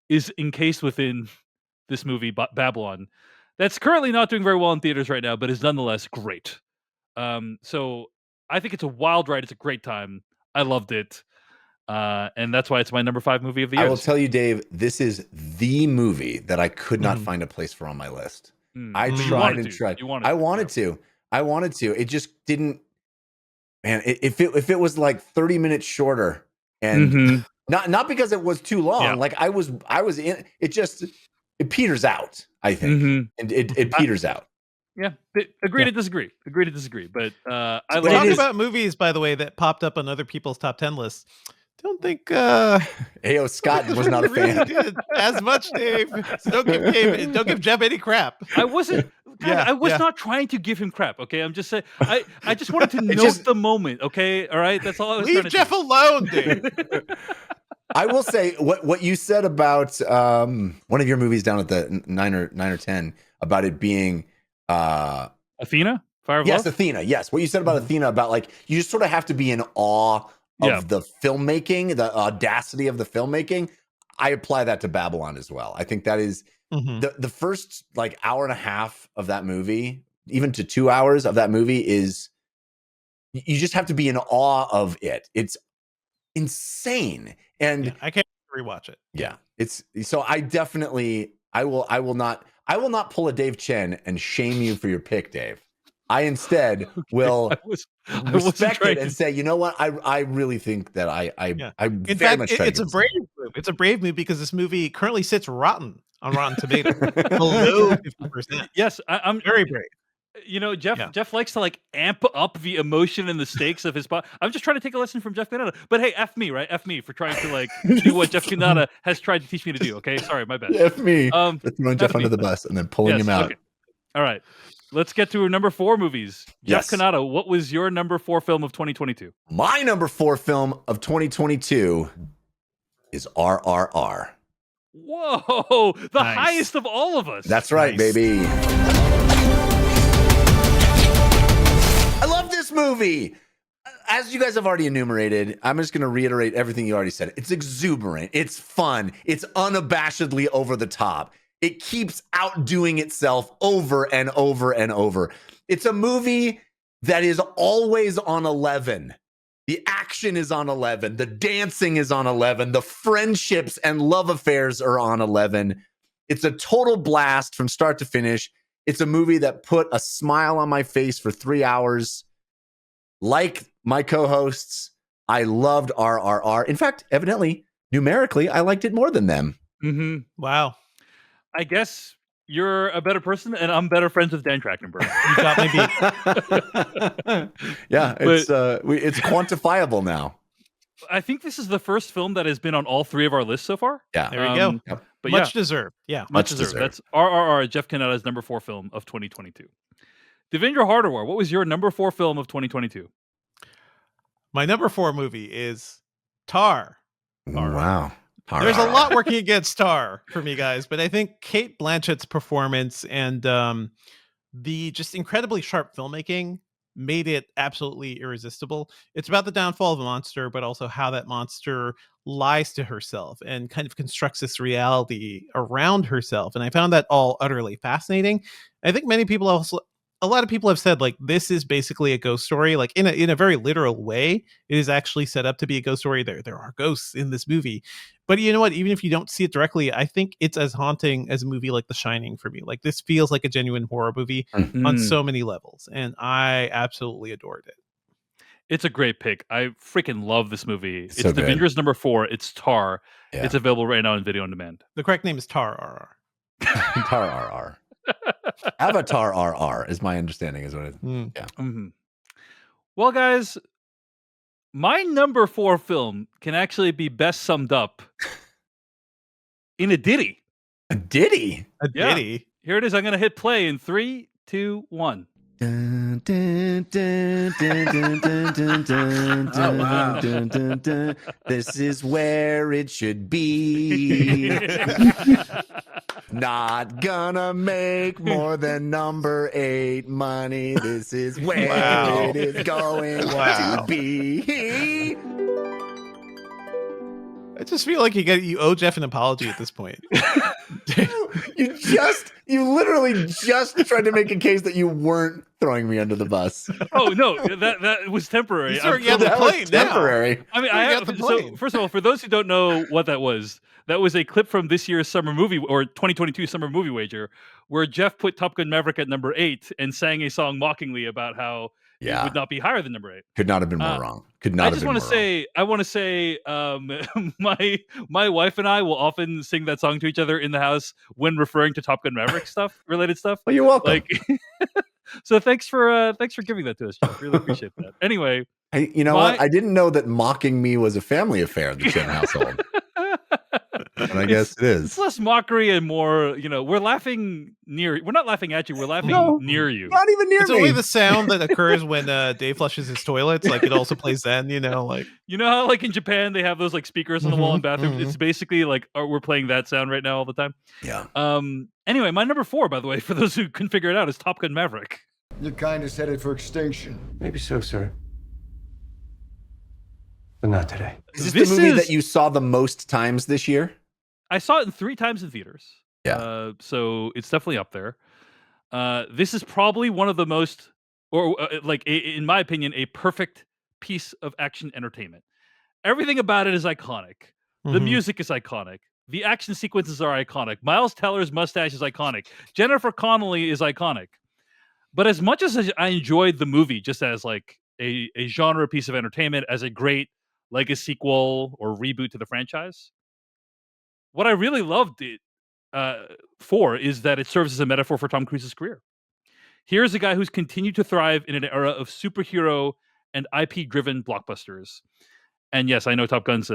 is encased within this movie, Babylon, that's currently not doing very well in theaters right now, but is nonetheless great. So I think it's a wild ride. It's a great time. I loved it. And that's why it's my number 5 movie of the year. I will tell you, Dave, this is the movie that I could not find a place for on my list. I tried and tried. I wanted to. It just didn't. Man, if it was like 30 minutes shorter, and not because it was too long. Like I was in it. It peters out, I think, and it peters out. Yeah, agree to disagree. But I talk about movies, by the way, that popped up on other people's top 10 lists. Don't think A.O. Scott was not a fan. Did as much, Dave. So don't give Jeff any crap. I wasn't. I was not trying to give him crap. Okay, I'm just saying. I just wanted to note the moment. Okay, all right. That's all I was. Leave Jeff alone, Dave. I will say what you said about one of your movies down at the 9 or 10 about it being Athena. Fire of Love? Athena. Yes, what you said about Athena, about like you just sort of have to be in awe of the filmmaking, the audacity of the filmmaking. I apply that to Babylon as well. I think that is the first like hour and a half of that movie, even to 2 hours of that movie, is you just have to be in awe of it. It's insane. And I can't rewatch it. Yeah. It's so I will not pull a Dave Chen and shame you for your pick, Dave. I instead will respect it and say, you know what? I really think that I in fact, it's a brave move. It's a brave move because this movie currently sits rotten on Rotten Tomatoes, below 50%. Yes, I'm very brave. Jeff likes to like amp up the emotion and the stakes of his pod. I'm just trying to take a lesson from Jeff Canada. But hey, F me, right? F me for trying to like do what Jeff Canada has tried to teach me to do. Okay, sorry, my bad. F me. Throwing Jeff under the bus and then pulling him out. Okay. All right. Let's get to number 4 movies. Jeff Canada, what was your number 4 film of 2022? My number 4 film of 2022 is RRR. Whoa, the highest of all of us. That's right, baby. I love this movie. as you guys have already enumerated, I'm just going to reiterate everything you already said. It's exuberant. It's fun. It's unabashedly over the top. It keeps outdoing itself over and over and over. It's a movie that is always on 11. The action is on 11. The dancing is on 11. The friendships and love affairs are on 11. It's a total blast from start to finish. It's a movie that put a smile on my face for 3 hours. Like my co-hosts, I loved RRR. In fact, evidently, numerically, I liked it more than them. Mm-hmm. Wow. I guess you're a better person, and I'm better friends with Dan Trachtenberg. You got my beat. Yeah, it's quantifiable now. I think this is the first film that has been on all 3 of our lists so far. Yeah, there you go. Yep. But much deserved. Yeah, much deserved. That's RRR, Jeff Canetta's number 4 film of 2022. Devindra Hardawar, what was your number 4 film of 2022? My number 4 movie is Tar. Wow. There's a lot working against Tar for me, guys, but I think Cate Blanchett's performance and the just incredibly sharp filmmaking made it absolutely irresistible. It's about the downfall of a monster, but also how that monster lies to herself and kind of constructs this reality around herself. And I found that all utterly fascinating. I think a lot of people have said, like, this is basically a ghost story. Like, in a very literal way, it is actually set up to be a ghost story. There are ghosts in this movie. But you know what? Even if you don't see it directly, I think it's as haunting as a movie like The Shining for me. Like, this feels like a genuine horror movie on so many levels. And I absolutely adored it. It's a great pick. I freaking love this movie. It's so Devindra's number 4. It's Tar. Yeah. It's available right now on video on demand. The correct name is Tar RR. Tar RR. Avatar RR is my understanding, is what it is. Yeah. Mm-hmm. Well, guys, my number 4 film can actually be best summed up in a ditty. A ditty? A ditty? Here it is. I'm going to hit play in 3, 2, 1. Dun, dun, dun, dun, dun, dun, dun, dun, Oh, wow. dun, dun, dun. This is where it should be. Not gonna make more than number 8 money. This is where it is going to be. I just feel like you owe Jeff an apology at this point. You literally just tried to make a case that you weren't throwing me under the bus. Oh no, that was temporary. That was temporary. I mean, so first of all, for those who don't know what that was a clip from this year's summer movie or 2022 summer movie wager, where Jeff put Top Gun Maverick at number 8 and sang a song mockingly about how it would not be higher than number 8. Could not have been more wrong. I want to say, my wife and I will often sing that song to each other in the house when referring to Top Gun Maverick related stuff. Well, you're welcome. So thanks for giving that to us, Jeff. Really appreciate that. Anyway, what? I didn't know that mocking me was a family affair in the Chen household. And I guess it is. It's less mockery and more, we're laughing we're not laughing at you, we're laughing near you. Not even near me. It's only the sound that occurs when Dave flushes his toilets. Like, it also plays then, like. You know how, like, in Japan, they have those, like, speakers on the wall in bathrooms? It's basically like, we're playing that sound right now all the time. Yeah. Anyway, my number 4, by the way, for those who couldn't figure it out, is Top Gun Maverick. Your kind is headed for extinction. Maybe so, sir. But not today. Is this the movie that you saw the most times this year? I saw it 3 times in theaters. Yeah. So it's definitely up there. This is probably one of the most, in my opinion, a perfect piece of action entertainment. Everything about it is iconic. The music is iconic. The action sequences are iconic. Miles Teller's mustache is iconic. Jennifer Connelly is iconic. But as much as I enjoyed the movie just as like a genre piece of entertainment, as a great legacy sequel or reboot to the franchise, what I really loved it for is that it serves as a metaphor for Tom Cruise's career. Here's a guy who's continued to thrive in an era of superhero and IP-driven blockbusters. And yes, I know Top Gun's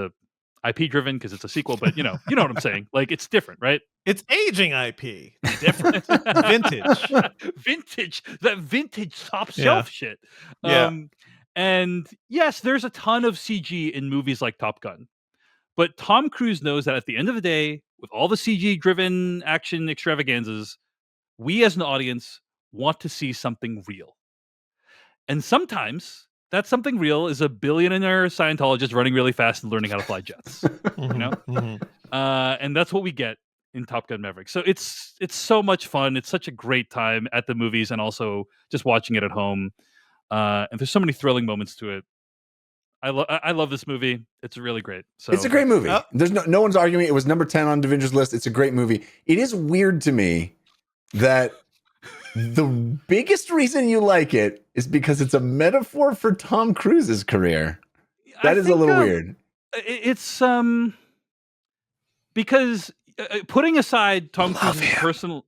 IP-driven because it's a sequel, but you know what I'm saying. Like, it's different, right? It's aging IP. Different. Vintage. That vintage top shelf shit. And yes, there's a ton of CG in movies like Top Gun. But Tom Cruise knows that at the end of the day, with all the CG-driven action extravaganzas, we as an audience want to see something real. And sometimes that's something real is a billionaire Scientologist running really fast and learning how to fly jets. You know? And that's what we get in Top Gun Maverick. So it's so much fun. It's such a great time at the movies and also just watching it at home. And there's so many thrilling moments to it. I love this movie. It's really great. So it's a great movie. There's no one's arguing. It was number 10 on Devindra's list. It's a great movie. It is weird to me that the biggest reason you like it is because it's a metaphor for Tom Cruise's career. That is a little weird. It's because putting aside Tom Cruise's personal,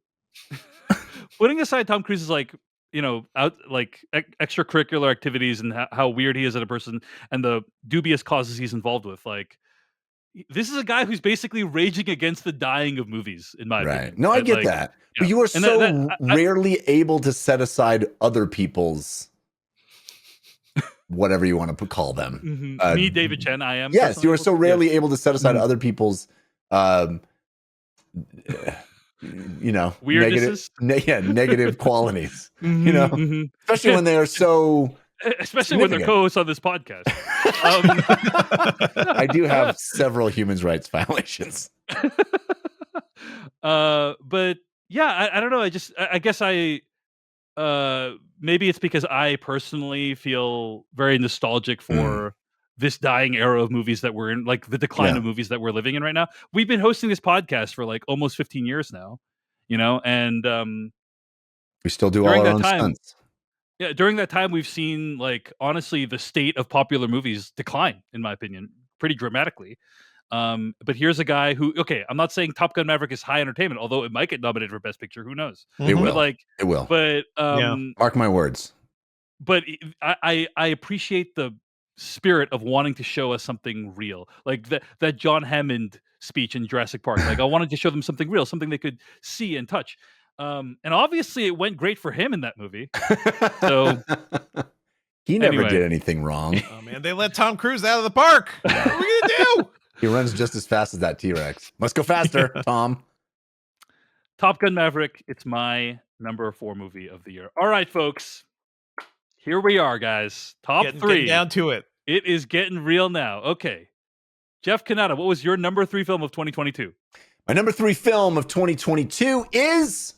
putting aside Tom Cruise's extracurricular activities and how weird he is as a person and the dubious causes he's involved with, like this is a guy who's basically raging against the dying of movies, in my opinion. No, I get that. Yeah. But you are so rarely able to set aside other people's whatever you want to call them. Me, David Chen, I am. Yes, you are so rarely able to set aside other people's negative qualities. Especially when they are so especially when they're co-hosts on this podcast. I do have several human rights violations. But yeah, I don't know. I guess maybe it's because I personally feel very nostalgic for this dying era of movies that we're in, like the decline of movies that we're living in right now. We've been hosting this podcast for like almost 15 years now, and we still do all our own stunts. Yeah, during that time, we've seen, like, honestly, the state of popular movies decline, in my opinion, pretty dramatically. But here's a guy who, okay, I'm not saying Top Gun Maverick is high entertainment, although it might get nominated for Best Picture. Who knows? It will. It will. But mark my words. But I appreciate the spirit of wanting to show us something real, like that John Hammond speech in Jurassic Park. Like, I wanted to show them something real, something they could see and touch. And obviously it went great for him in that movie. So he never did anything wrong. Oh man, they let Tom Cruise out of the park. What are we gonna do? He runs just as fast as that T-Rex. Must go faster, Tom. Top Gun Maverick, it's my number 4 movie of the year. All right, folks. Here we are, guys. Top 3. Getting down to it. It is getting real now. Okay. Jeff Kanata, what was your number 3 film of 2022? My number 3 film of 2022 is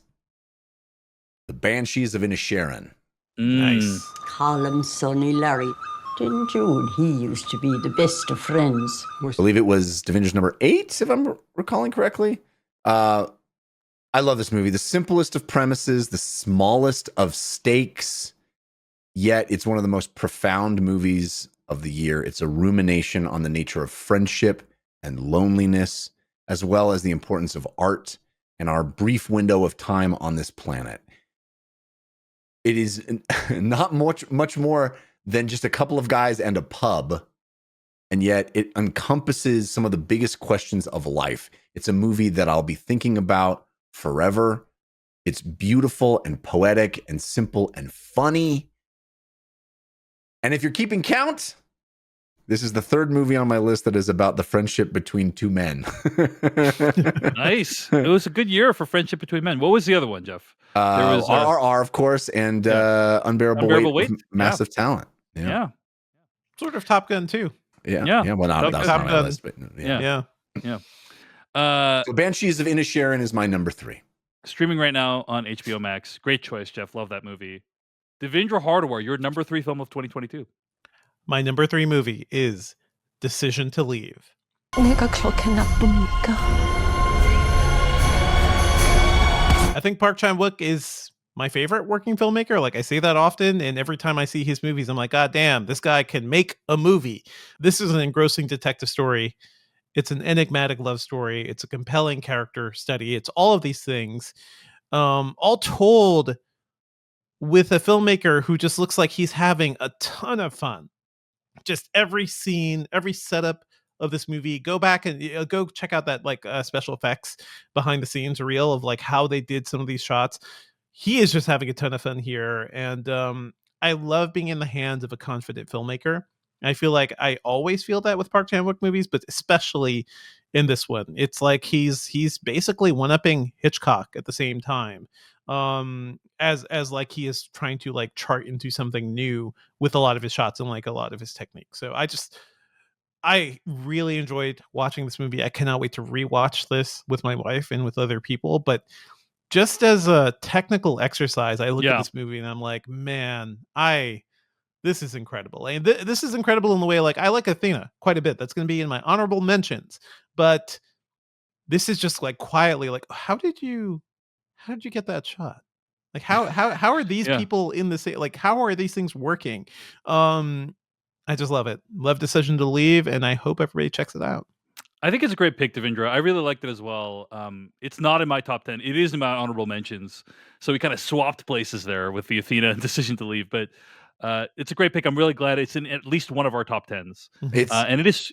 The Banshees of Inisherin. Nice. Call him Sonny Larry. Didn't you and he used to be the best of friends? I believe it was Devindra's number 8, if I'm recalling correctly. I love this movie. The simplest of premises, the smallest of stakes, yet it's one of the most profound movies of the year. It's a rumination on the nature of friendship and loneliness, as well as the importance of art and our brief window of time on this planet. It is not much more than just a couple of guys and a pub, and yet it encompasses some of the biggest questions of life. It's a movie that I'll be thinking about forever. It's beautiful and poetic and simple and funny. And if you're keeping count, this is the 3rd movie on my list that is about the friendship between two men. Nice. It was a good year for friendship between men. What was the other one, Jeff? There was RRR, of course, and Unbearable Weight of Massive Talent. Yeah. Sort of Top Gun too. Yeah. Well, that's not on my list, but yeah. So Banshees of Inisherin is my number 3. Streaming right now on HBO Max. Great choice, Jeff. Love that movie. Devindra Hardawar, your number 3 film of 2022. My number 3 movie is Decision to Leave. I think Park Chan-wook is my favorite working filmmaker. Like, I say that often, and every time I see his movies, I'm like, God damn, this guy can make a movie. This is an engrossing detective story. It's an enigmatic love story. It's a compelling character study. It's all of these things, all told with a filmmaker who just looks like he's having a ton of fun. Just every scene, every setup of this movie. Go back and go check out that special effects behind the scenes reel of like how they did some of these shots. He is just having a ton of fun here, and I love being in the hands of a confident filmmaker. I feel like I always feel that with Park Chan-wook movies, but especially in this one, it's like he's basically one-upping Hitchcock at the same time. as like he is trying to like chart into something new with a lot of his shots and like a lot of his technique. So I really enjoyed watching this movie. I cannot wait to rewatch this with my wife and with other people. But just as a technical exercise, I look at this movie and I'm like, man, this is incredible. And this is incredible in the way, like, I like Athena quite a bit. That's going to be in my honorable mentions. But this is just like quietly, like, how did you get that shot? Like, how are these people in the same, like, how are these things working? I just love it. Love Decision to Leave, and I hope everybody checks it out. I think it's a great pick, Devindra. I really liked it as well. It's not in my top 10. It is in my honorable mentions. So we kind of swapped places there with the Athena and Decision to Leave. But it's a great pick. I'm really glad it's in at least one of our top 10s. And it is,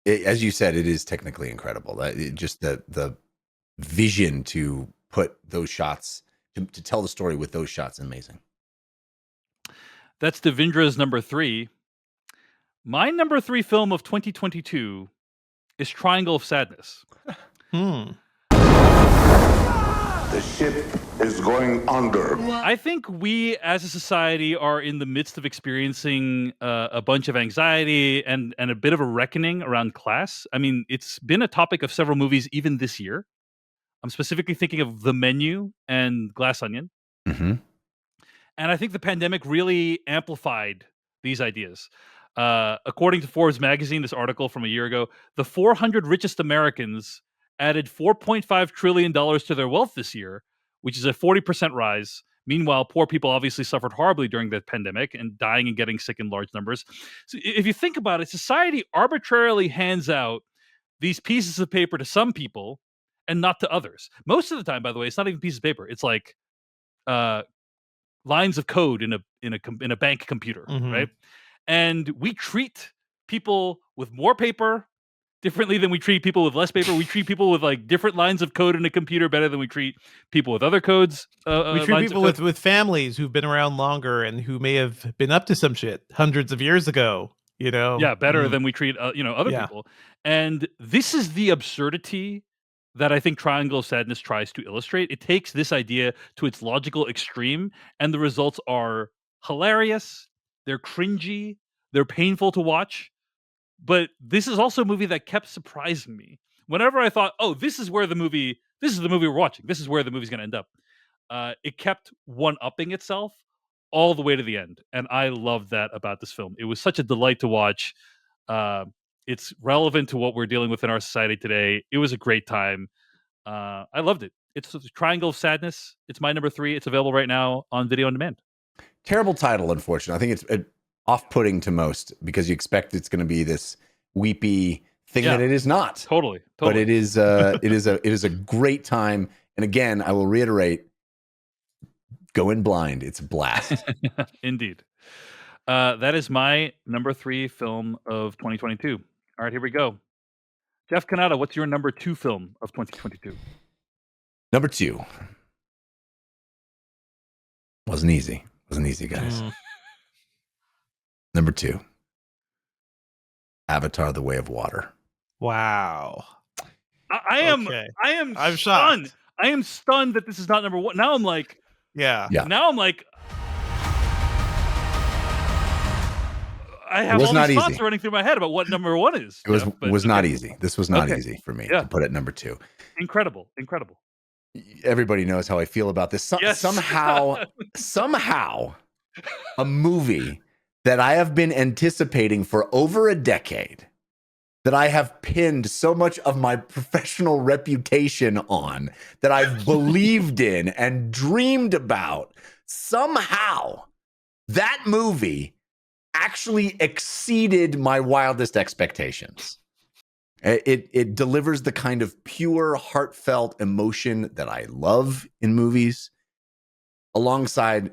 as you said, it is technically incredible. Just the vision to put those shots, to tell the story with those shots, amazing. That's Devindra's number 3. My number 3 film of 2022 is Triangle of Sadness. The ship is going under. I think we as a society are in the midst of experiencing a bunch of anxiety and a bit of a reckoning around class. I mean, it's been a topic of several movies even this year. I'm specifically thinking of The Menu and Glass Onion. Mm-hmm. And I think the pandemic really amplified these ideas. According to Forbes magazine, this article from a year ago, the 400 richest Americans added $4.5 trillion to their wealth this year, which is a 40% rise. Meanwhile, poor people obviously suffered horribly during the pandemic and dying and getting sick in large numbers. So if you think about it, society arbitrarily hands out these pieces of paper to some people and not to others. Most of the time, by the way, it's not even pieces of paper. It's like lines of code in a bank computer, right? And we treat people with more paper differently than we treat people with less paper. We treat people with like different lines of code in a computer better than we treat people with other codes. We treat people with families who've been around longer and who may have been up to some shit hundreds of years ago, you know? Yeah, better than we treat, other people. And this is the absurdity that I think Triangle of Sadness tries to illustrate. It takes this idea to its logical extreme, and the results are hilarious. They're cringy. They're painful to watch. But this is also a movie that kept surprising me. Whenever I thought, this is the movie we're watching. This is where the movie's going to end up. It kept one-upping itself all the way to the end. And I love that about this film. It was such a delight to watch. It's relevant to what we're dealing with in our society today. It was a great time. I loved it. It's Triangle of Sadness. It's my number 3. It's available right now on video on demand. Terrible title, unfortunately. I think it's off-putting to most because you expect it's going to be this weepy thing that it is not. Totally. But it is a great time. And again, I will reiterate, go in blind. It's a blast. Indeed. That is my number 3 film of 2022. All right, here we go. Jeff Canada, what's your number 2 film of 2022? Number 2. Wasn't easy, guys. Number 2. Avatar: The Way of Water. Wow. I'm stunned. Shocked. I am stunned that this is not number 1. Now I'm like, yeah. Now I'm like, I have all these thoughts running through my head about what number 1 is. It was not easy. This was not easy for me to put at number 2. Incredible. Everybody knows how I feel about this. Somehow, a movie that I have been anticipating for over a decade, that I have pinned so much of my professional reputation on, that I've believed in and dreamed about, somehow that movie actually exceeded my wildest expectations. It delivers the kind of pure, heartfelt emotion that I love in movies, alongside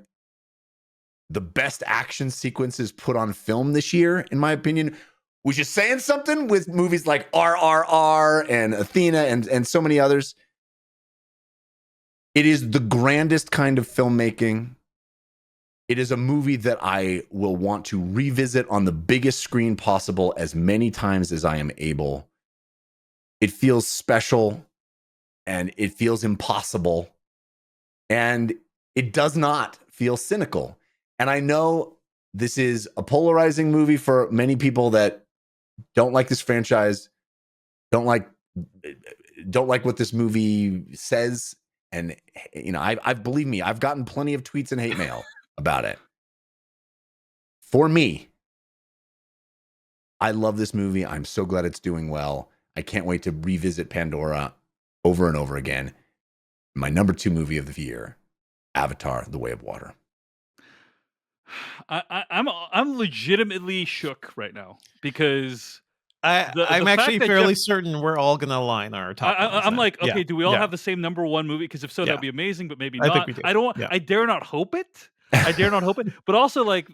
the best action sequences put on film this year, in my opinion, which is saying something with movies like RRR and Athena and so many others. It is the grandest kind of filmmaking. It is a movie that I will want to revisit on the biggest screen possible as many times as I am able. It feels special and it feels impossible. And it does not feel cynical. And I know this is a polarizing movie for many people that don't like this franchise, don't like what this movie says. And I've believe me, I've gotten plenty of tweets and hate mail about it. For me, I love this movie. I'm so glad it's doing well. I can't wait to revisit Pandora over and over again. My number 2 movie of the year, Avatar: The Way of Water. I'm legitimately shook right now because I'm actually fairly certain we're all going to align our top. I'm like, okay, do we all have the same number 1 movie? Because if so, that'd be amazing, but maybe not. I think we do. I dare not hope it. I dare not hope it. But also, like,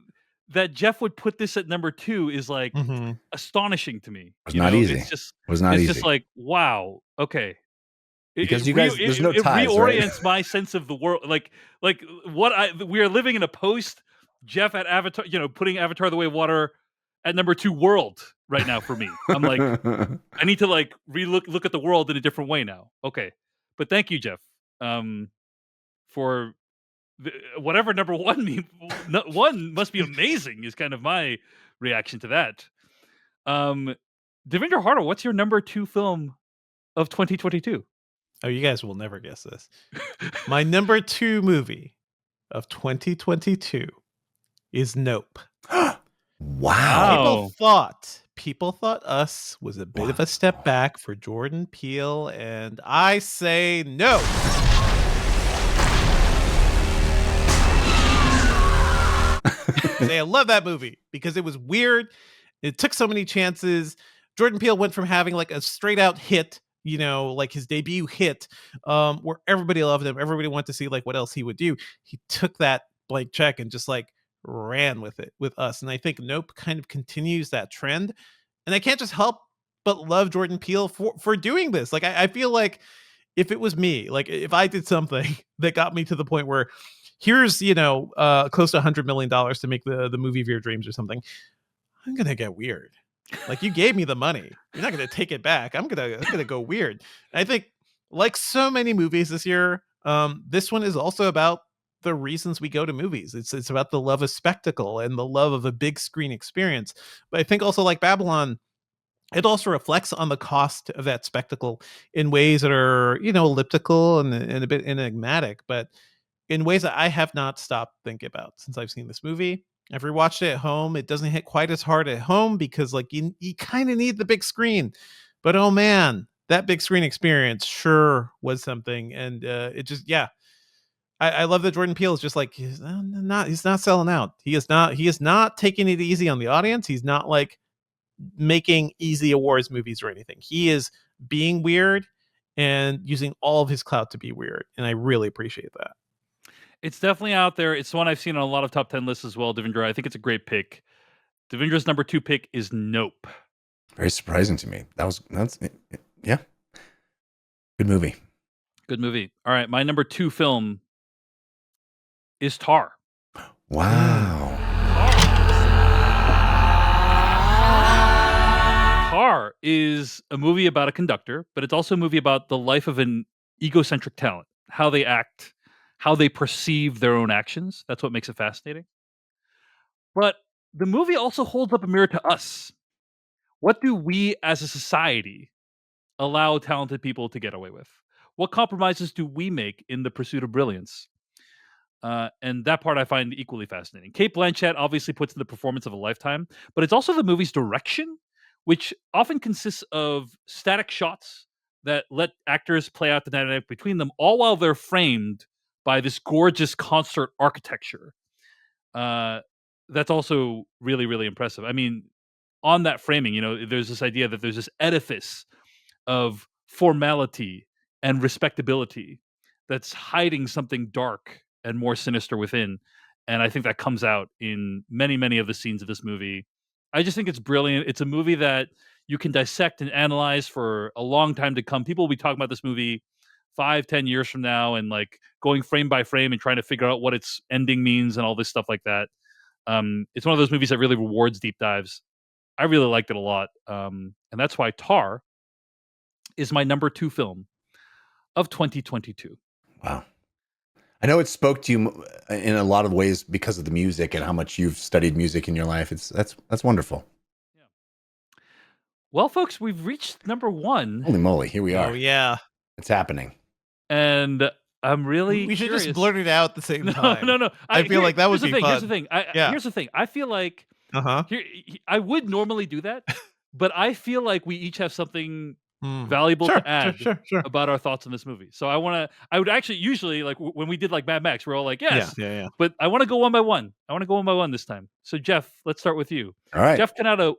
that Jeff would put this at number 2 is like astonishing to me. It was not easy. It's just, it was not easy. It's just like, wow, okay. Because you guys, there's no ties, reorients my sense of the world. Like we are living in a post Jeff at Avatar, putting Avatar: The Way of Water at number 2 world right now for me. I'm like, I need to like look at the world in a different way now. Okay, but thank you, Jeff, for whatever number 1 one must be amazing is kind of my reaction to that. Devindra Harder, what's your number 2 film of 2022? Oh, you guys will never guess this. My number 2 movie of 2022 is Nope. Wow. People thought Us was a bit of a step back for Jordan Peele, and I say no. I love that movie because it was weird. It took so many chances. Jordan Peele went from having like a straight out hit, like his debut hit, where everybody loved him. Everybody wanted to see like what else he would do. He took that blank check and just like ran with it with Us. And I think Nope kind of continues that trend. And I can't just help but love Jordan Peele for doing this. Like, I feel like if it was me, like if I did something that got me to the point where here's, close to $100 million to make the movie of your dreams or something, I'm going to get weird. Like, you gave me the money. You're not going to take it back. I'm going to go weird. And I think like so many movies this year, this one is also about the reasons we go to movies. It's about the love of spectacle and the love of a big screen experience. But I think also like Babylon, it also reflects on the cost of that spectacle in ways that are, elliptical and a bit enigmatic, but in ways that I have not stopped thinking about since I've seen this movie. I've rewatched it at home. It doesn't hit quite as hard at home because like you kind of need the big screen, but oh man, that big screen experience sure was something. And it just, I love that Jordan Peele is just like, he's not selling out. He is not taking it easy on the audience. He's not like making easy awards movies or anything. He is being weird and using all of his clout to be weird. And I really appreciate that. It's definitely out there. It's one I've seen on a lot of top 10 lists as well, Devindra. I think it's a great pick. Devindra's number 2 pick is Nope. Very surprising to me. That's yeah. Good movie. Good movie. All right, my number 2 film is Tar. Wow. Tar is a movie about a conductor, but it's also a movie about the life of an egocentric talent, how they act, how they perceive their own actions. That's what makes it fascinating. But the movie also holds up a mirror to us. What do we as a society allow talented people to get away with? What compromises do we make in the pursuit of brilliance? And that part I find equally fascinating. Cate Blanchett obviously puts in the performance of a lifetime, but it's also the movie's direction, which often consists of static shots that let actors play out the dynamic between them, all while they're framed by this gorgeous concert architecture. That's also really, really impressive. I mean, on that framing, there's this idea that there's this edifice of formality and respectability that's hiding something dark and more sinister within. And I think that comes out in many, many of the scenes of this movie. I just think it's brilliant. It's a movie that you can dissect and analyze for a long time to come. People will be talking about this movie 5-10 years from now and like going frame by frame and trying to figure out what its ending means and all this stuff like that. It's one of those movies that really rewards deep dives. I really liked it a lot. And that's why Tar is my number 2 film of 2022. Wow. I know it spoke to you in a lot of ways because of the music and how much you've studied music in your life. That's wonderful. Yeah. Well, folks, we've reached number 1. Holy moly, here we are. Oh yeah, it's happening. And I'm really we should curious. just blurt it out at the same time. No. I feel like that would be fun. Here's the thing. Here's the thing. I feel like I would normally do that, but I feel like we each have something valuable to add about our thoughts on this movie. So I would actually usually, like when we did like Mad Max, we're all like, yes. Yeah. But I want to go one by one. This time. So Jeff, let's start with you. All right. Jeff Canada,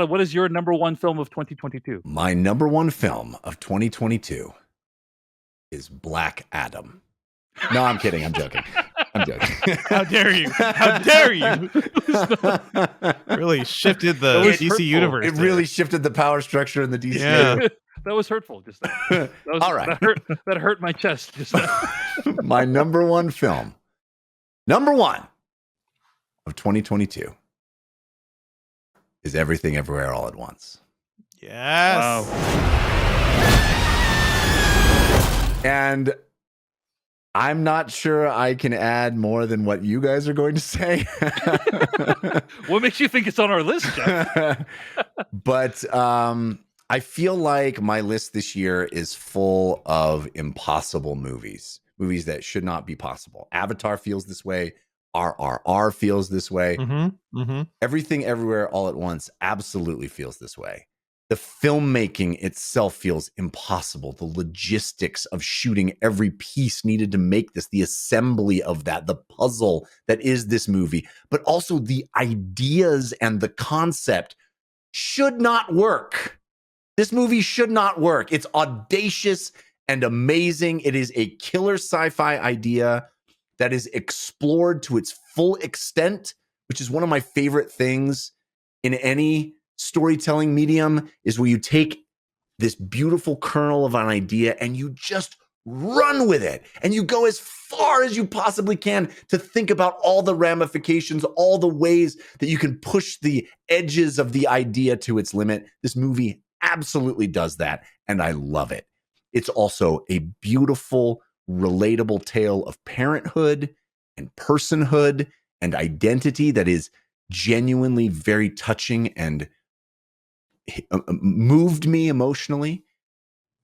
what is your number 1 film of 2022? My number 1 film of 2022 is Black Adam. No, I'm kidding. I'm joking. How dare you? How dare you? Really shifted the DC hurtful. universe. It really shifted the power structure in the DC. Yeah. That was hurtful. Just that. All right. That hurt my chest. Just My number 1 film, number 1 of 2022, is Everything Everywhere All at Once. Yes. Wow. And I'm not sure I can add more than what you guys are going to say. What makes you think it's on our list, Jeff? But I feel like my list this year is full of impossible movies that should not be possible. Avatar feels this way. RRR feels this way. Everything Everywhere All at Once absolutely feels this way. The filmmaking itself feels impossible. The logistics of shooting every piece needed to make this, the assembly of that, the puzzle that is this movie, but also the ideas and the concept should not work. This movie should not work. It's audacious and amazing. It is a killer sci-fi idea that is explored to its full extent, which is one of my favorite things in any storytelling medium, is where you take this beautiful kernel of an idea and you just run with it. And you go as far as you possibly can to think about all the ramifications, all the ways that you can push the edges of the idea to its limit. This movie absolutely does that, and I love it. It's also a beautiful, relatable tale of parenthood and personhood and identity that is genuinely very touching and moved me emotionally.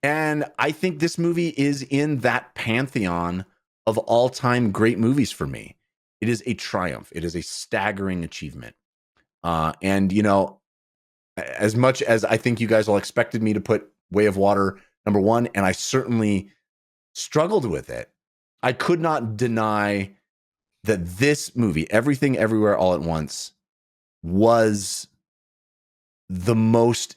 And I think this movie is in that pantheon of all-time great movies for me. It is a triumph. It is a staggering achievement. And, you know, as much as I think you guys all expected me to put Way of Water number 1, and I certainly struggled with it, I could not deny that this movie, Everything Everywhere All at Once, was the most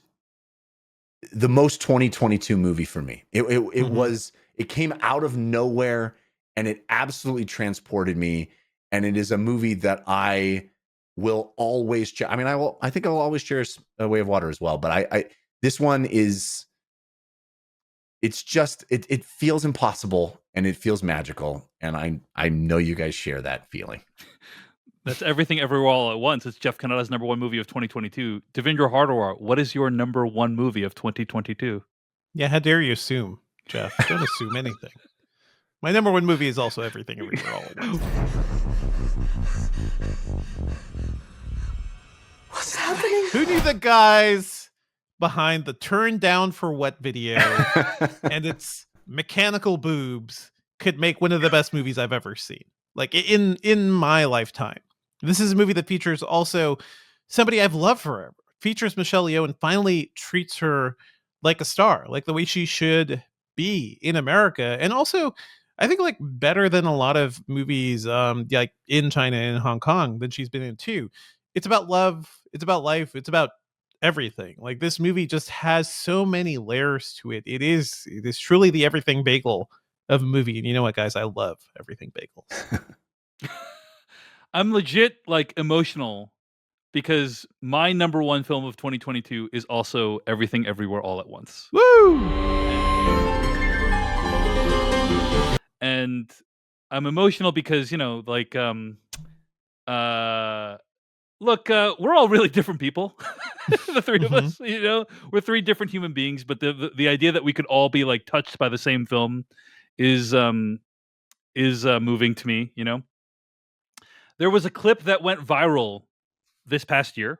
2022 movie for me. It came out of nowhere and it absolutely transported me. And it is a movie that I will always I think I'll always cherish A Way of Water as well. But this one is, it's just, it feels impossible and it feels magical. And I know you guys share that feeling. That's Everything Everywhere All at Once. It's Jeff Canada's number 1 movie of 2022. Devindra Hardawar, what is your number 1 movie of 2022? Yeah, how dare you assume, Jeff? Don't assume anything. My number 1 movie is also Everything Everywhere All at Once. What's happening? Who knew the guys behind the Turn Down for What video and its mechanical boobs could make one of the best movies I've ever seen? Like in my lifetime. This is a movie that features also somebody I've loved forever. Features Michelle Yeoh and finally treats her like a star, like the way she should be in America. And also, I think like better than a lot of movies like in China and Hong Kong that she's been in too. It's about love, it's about life, it's about everything. Like this movie just has so many layers to it. It is truly the everything bagel of a movie. And you know what, guys? I love everything bagels. I'm legit like emotional because my number 1 film of 2022 is also Everything Everywhere All at Once. Woo! And I'm emotional because, you know, like look, we're all really different people. The 3 of us, you know, we're 3 different human beings, but the idea that we could all be like touched by the same film is is moving to me. There was a clip that went viral this past year.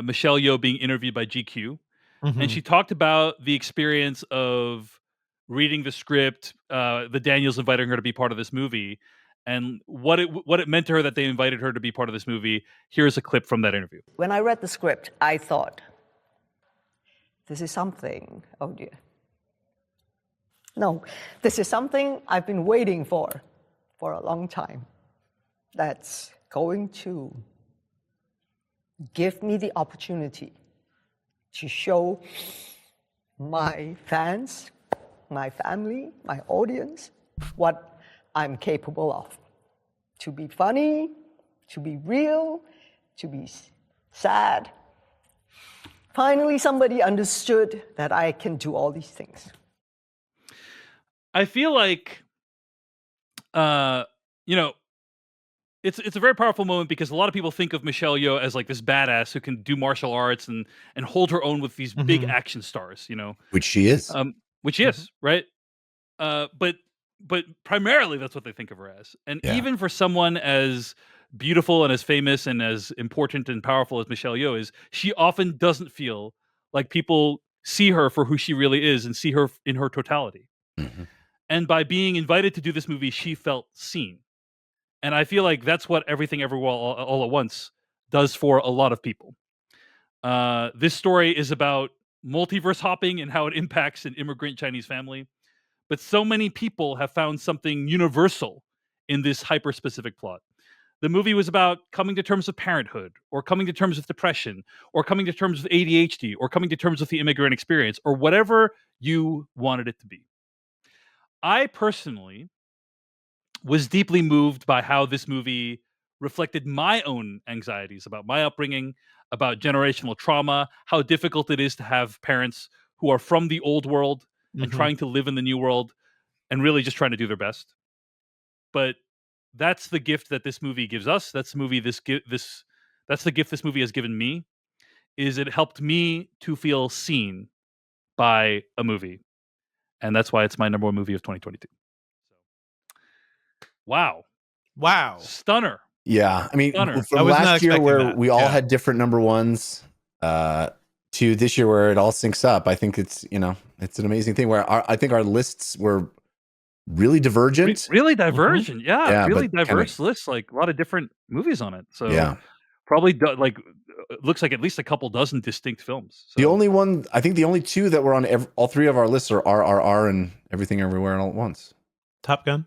Michelle Yeoh being interviewed by GQ, and she talked about the experience of reading the script, the Daniels inviting her to be part of this movie, and what it meant to her that they invited her to be part of this movie. Here's a clip from that interview. When I read the script, I thought, this is something, oh dear. No, this is something I've been waiting for a long time. That's going to give me the opportunity to show my fans, my family, my audience, what I'm capable of. To be funny, to be real, to be sad. Finally, somebody understood that I can do all these things. I feel like, it's a very powerful moment because a lot of people think of Michelle Yeoh as like this badass who can do martial arts and hold her own with these big action stars, which she is. Which she is, right? But primarily that's what they think of her as. And even for someone as beautiful and as famous and as important and powerful as Michelle Yeoh is, she often doesn't feel like people see her for who she really is and see her in her totality. And by being invited to do this movie, she felt seen. And I feel like that's what Everything Everywhere All at Once does for a lot of people. This story is about multiverse hopping and how it impacts an immigrant Chinese family. But so many people have found something universal in this hyper-specific plot. The movie was about coming to terms with parenthood, or coming to terms with depression, or coming to terms with ADHD, or coming to terms with the immigrant experience, or whatever you wanted it to be. I personally was deeply moved by how this movie reflected my own anxieties about my upbringing, about generational trauma, how difficult it is to have parents who are from the old world and trying to live in the new world and really just trying to do their best. But that's the gift that this movie gives us. That's the gift this movie has given me, is it helped me to feel seen by a movie. And that's why it's my number one movie of 2022. Wow. Stunner. Yeah. I mean, Stunner. from last year where we all had different number ones, to this year where it all syncs up, I think it's an amazing thing where I think our lists were really divergent. Really divergent. Yeah, really diverse kinda lists, like a lot of different movies on it. So Yeah. probably looks like at least a couple dozen distinct films. So. The only two that were on all three of our lists are RRR and Everything Everywhere and All at Once. Top Gun?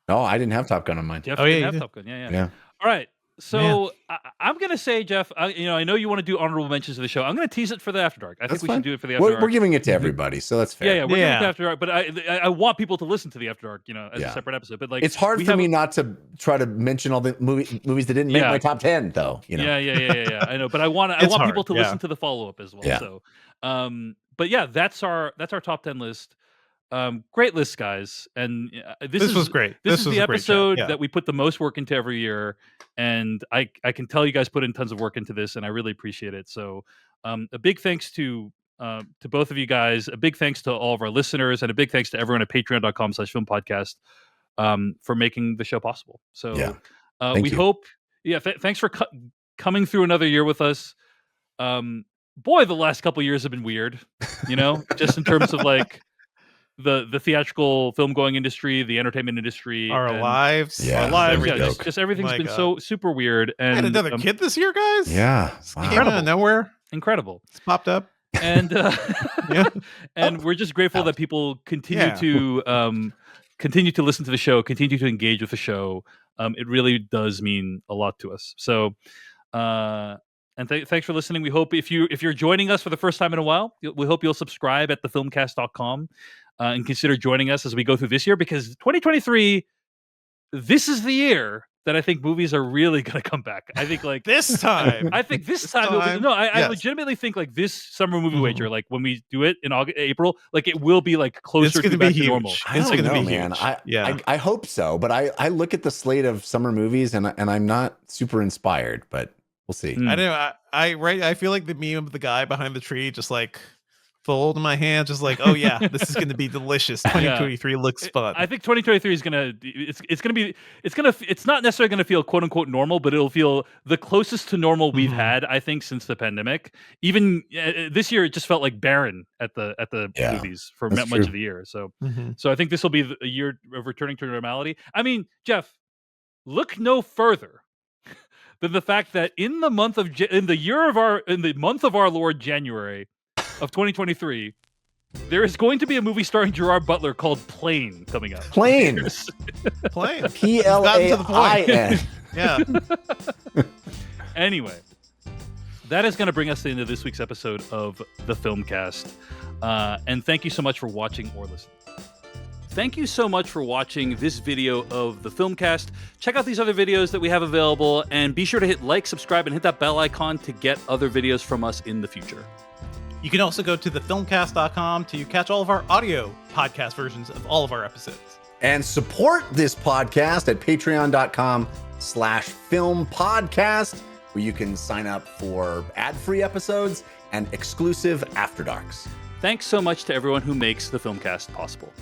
No, I didn't have Top Gun on mine. Jeff didn't have Top Gun. Yeah. All right. So I'm going to say, Jeff, I know you want to do honorable mentions of the show. I'm going to tease it for the After Dark. I think we should do it for the After Dark. We're giving it to everybody, so that's fair. Yeah, we're giving it to After Dark. But I want people to listen to the After Dark, as a separate episode. But like, it's hard for me not to try to mention all the movies that didn't make my top 10, though. Yeah. I know, but I want people to listen to the follow up as well. Yeah. So, but yeah, that's our top 10 list. Great list, guys, and this was great. This is the episode that we put the most work into every year, and I can tell you guys put in tons of work into this, and I really appreciate it. So, a big thanks to both of you guys. A big thanks to all of our listeners, and a big thanks to everyone at patreon.com/filmpodcast for making the show possible. So, we hope. Yeah, thanks for coming through another year with us. Boy, the last couple years have been weird. Just in terms of like. The theatrical film going industry, the entertainment industry, our lives, just everything's been so super weird. And I had another kid this year, guys. Yeah, came out of nowhere, incredible. It's popped up, and and we're just grateful that people continue to listen to the show, continue to engage with the show. It really does mean a lot to us. So. And thanks for listening. We hope if you're joining us for the first time in a while, we hope you'll subscribe at thefilmcast.com and consider joining us as we go through this year, because 2023, this is the year that I think movies are really going to come back. I think like this time. I think this time. I legitimately think like this summer movie wager, like when we do it in April, like it will be like closer to back to normal. It's going to be man. I hope so, but I look at the slate of summer movies and I'm not super inspired, but we'll see. I don't know. I feel like the meme of the guy behind the tree, just like fold in my hand, just like, oh yeah, this is going to be delicious. 2023 looks fun. I think 2023 is it's not necessarily gonna feel quote unquote normal, but it'll feel the closest to normal we've had, I think, since the pandemic. Even this year, it just felt like barren at the movies for much of the year. So, so I think this will be a year of returning to normality. I mean, Jeff, look no further than the fact that in the month of our Lord January of 2023, there is going to be a movie starring Gerard Butler called Plane coming out. Plane. Plane. Plain. Yeah. Anyway, that is going to bring us into this week's episode of the Filmcast. And thank you so much for watching or listening. Thank you so much for watching this video of the Filmcast. Check out these other videos that we have available, and be sure to hit like, subscribe, and hit that bell icon to get other videos from us in the future. You can also go to thefilmcast.com to catch all of our audio podcast versions of all of our episodes. And support this podcast at patreon.com/filmpodcast, where you can sign up for ad-free episodes and exclusive After Darks. Thanks so much to everyone who makes the Filmcast possible.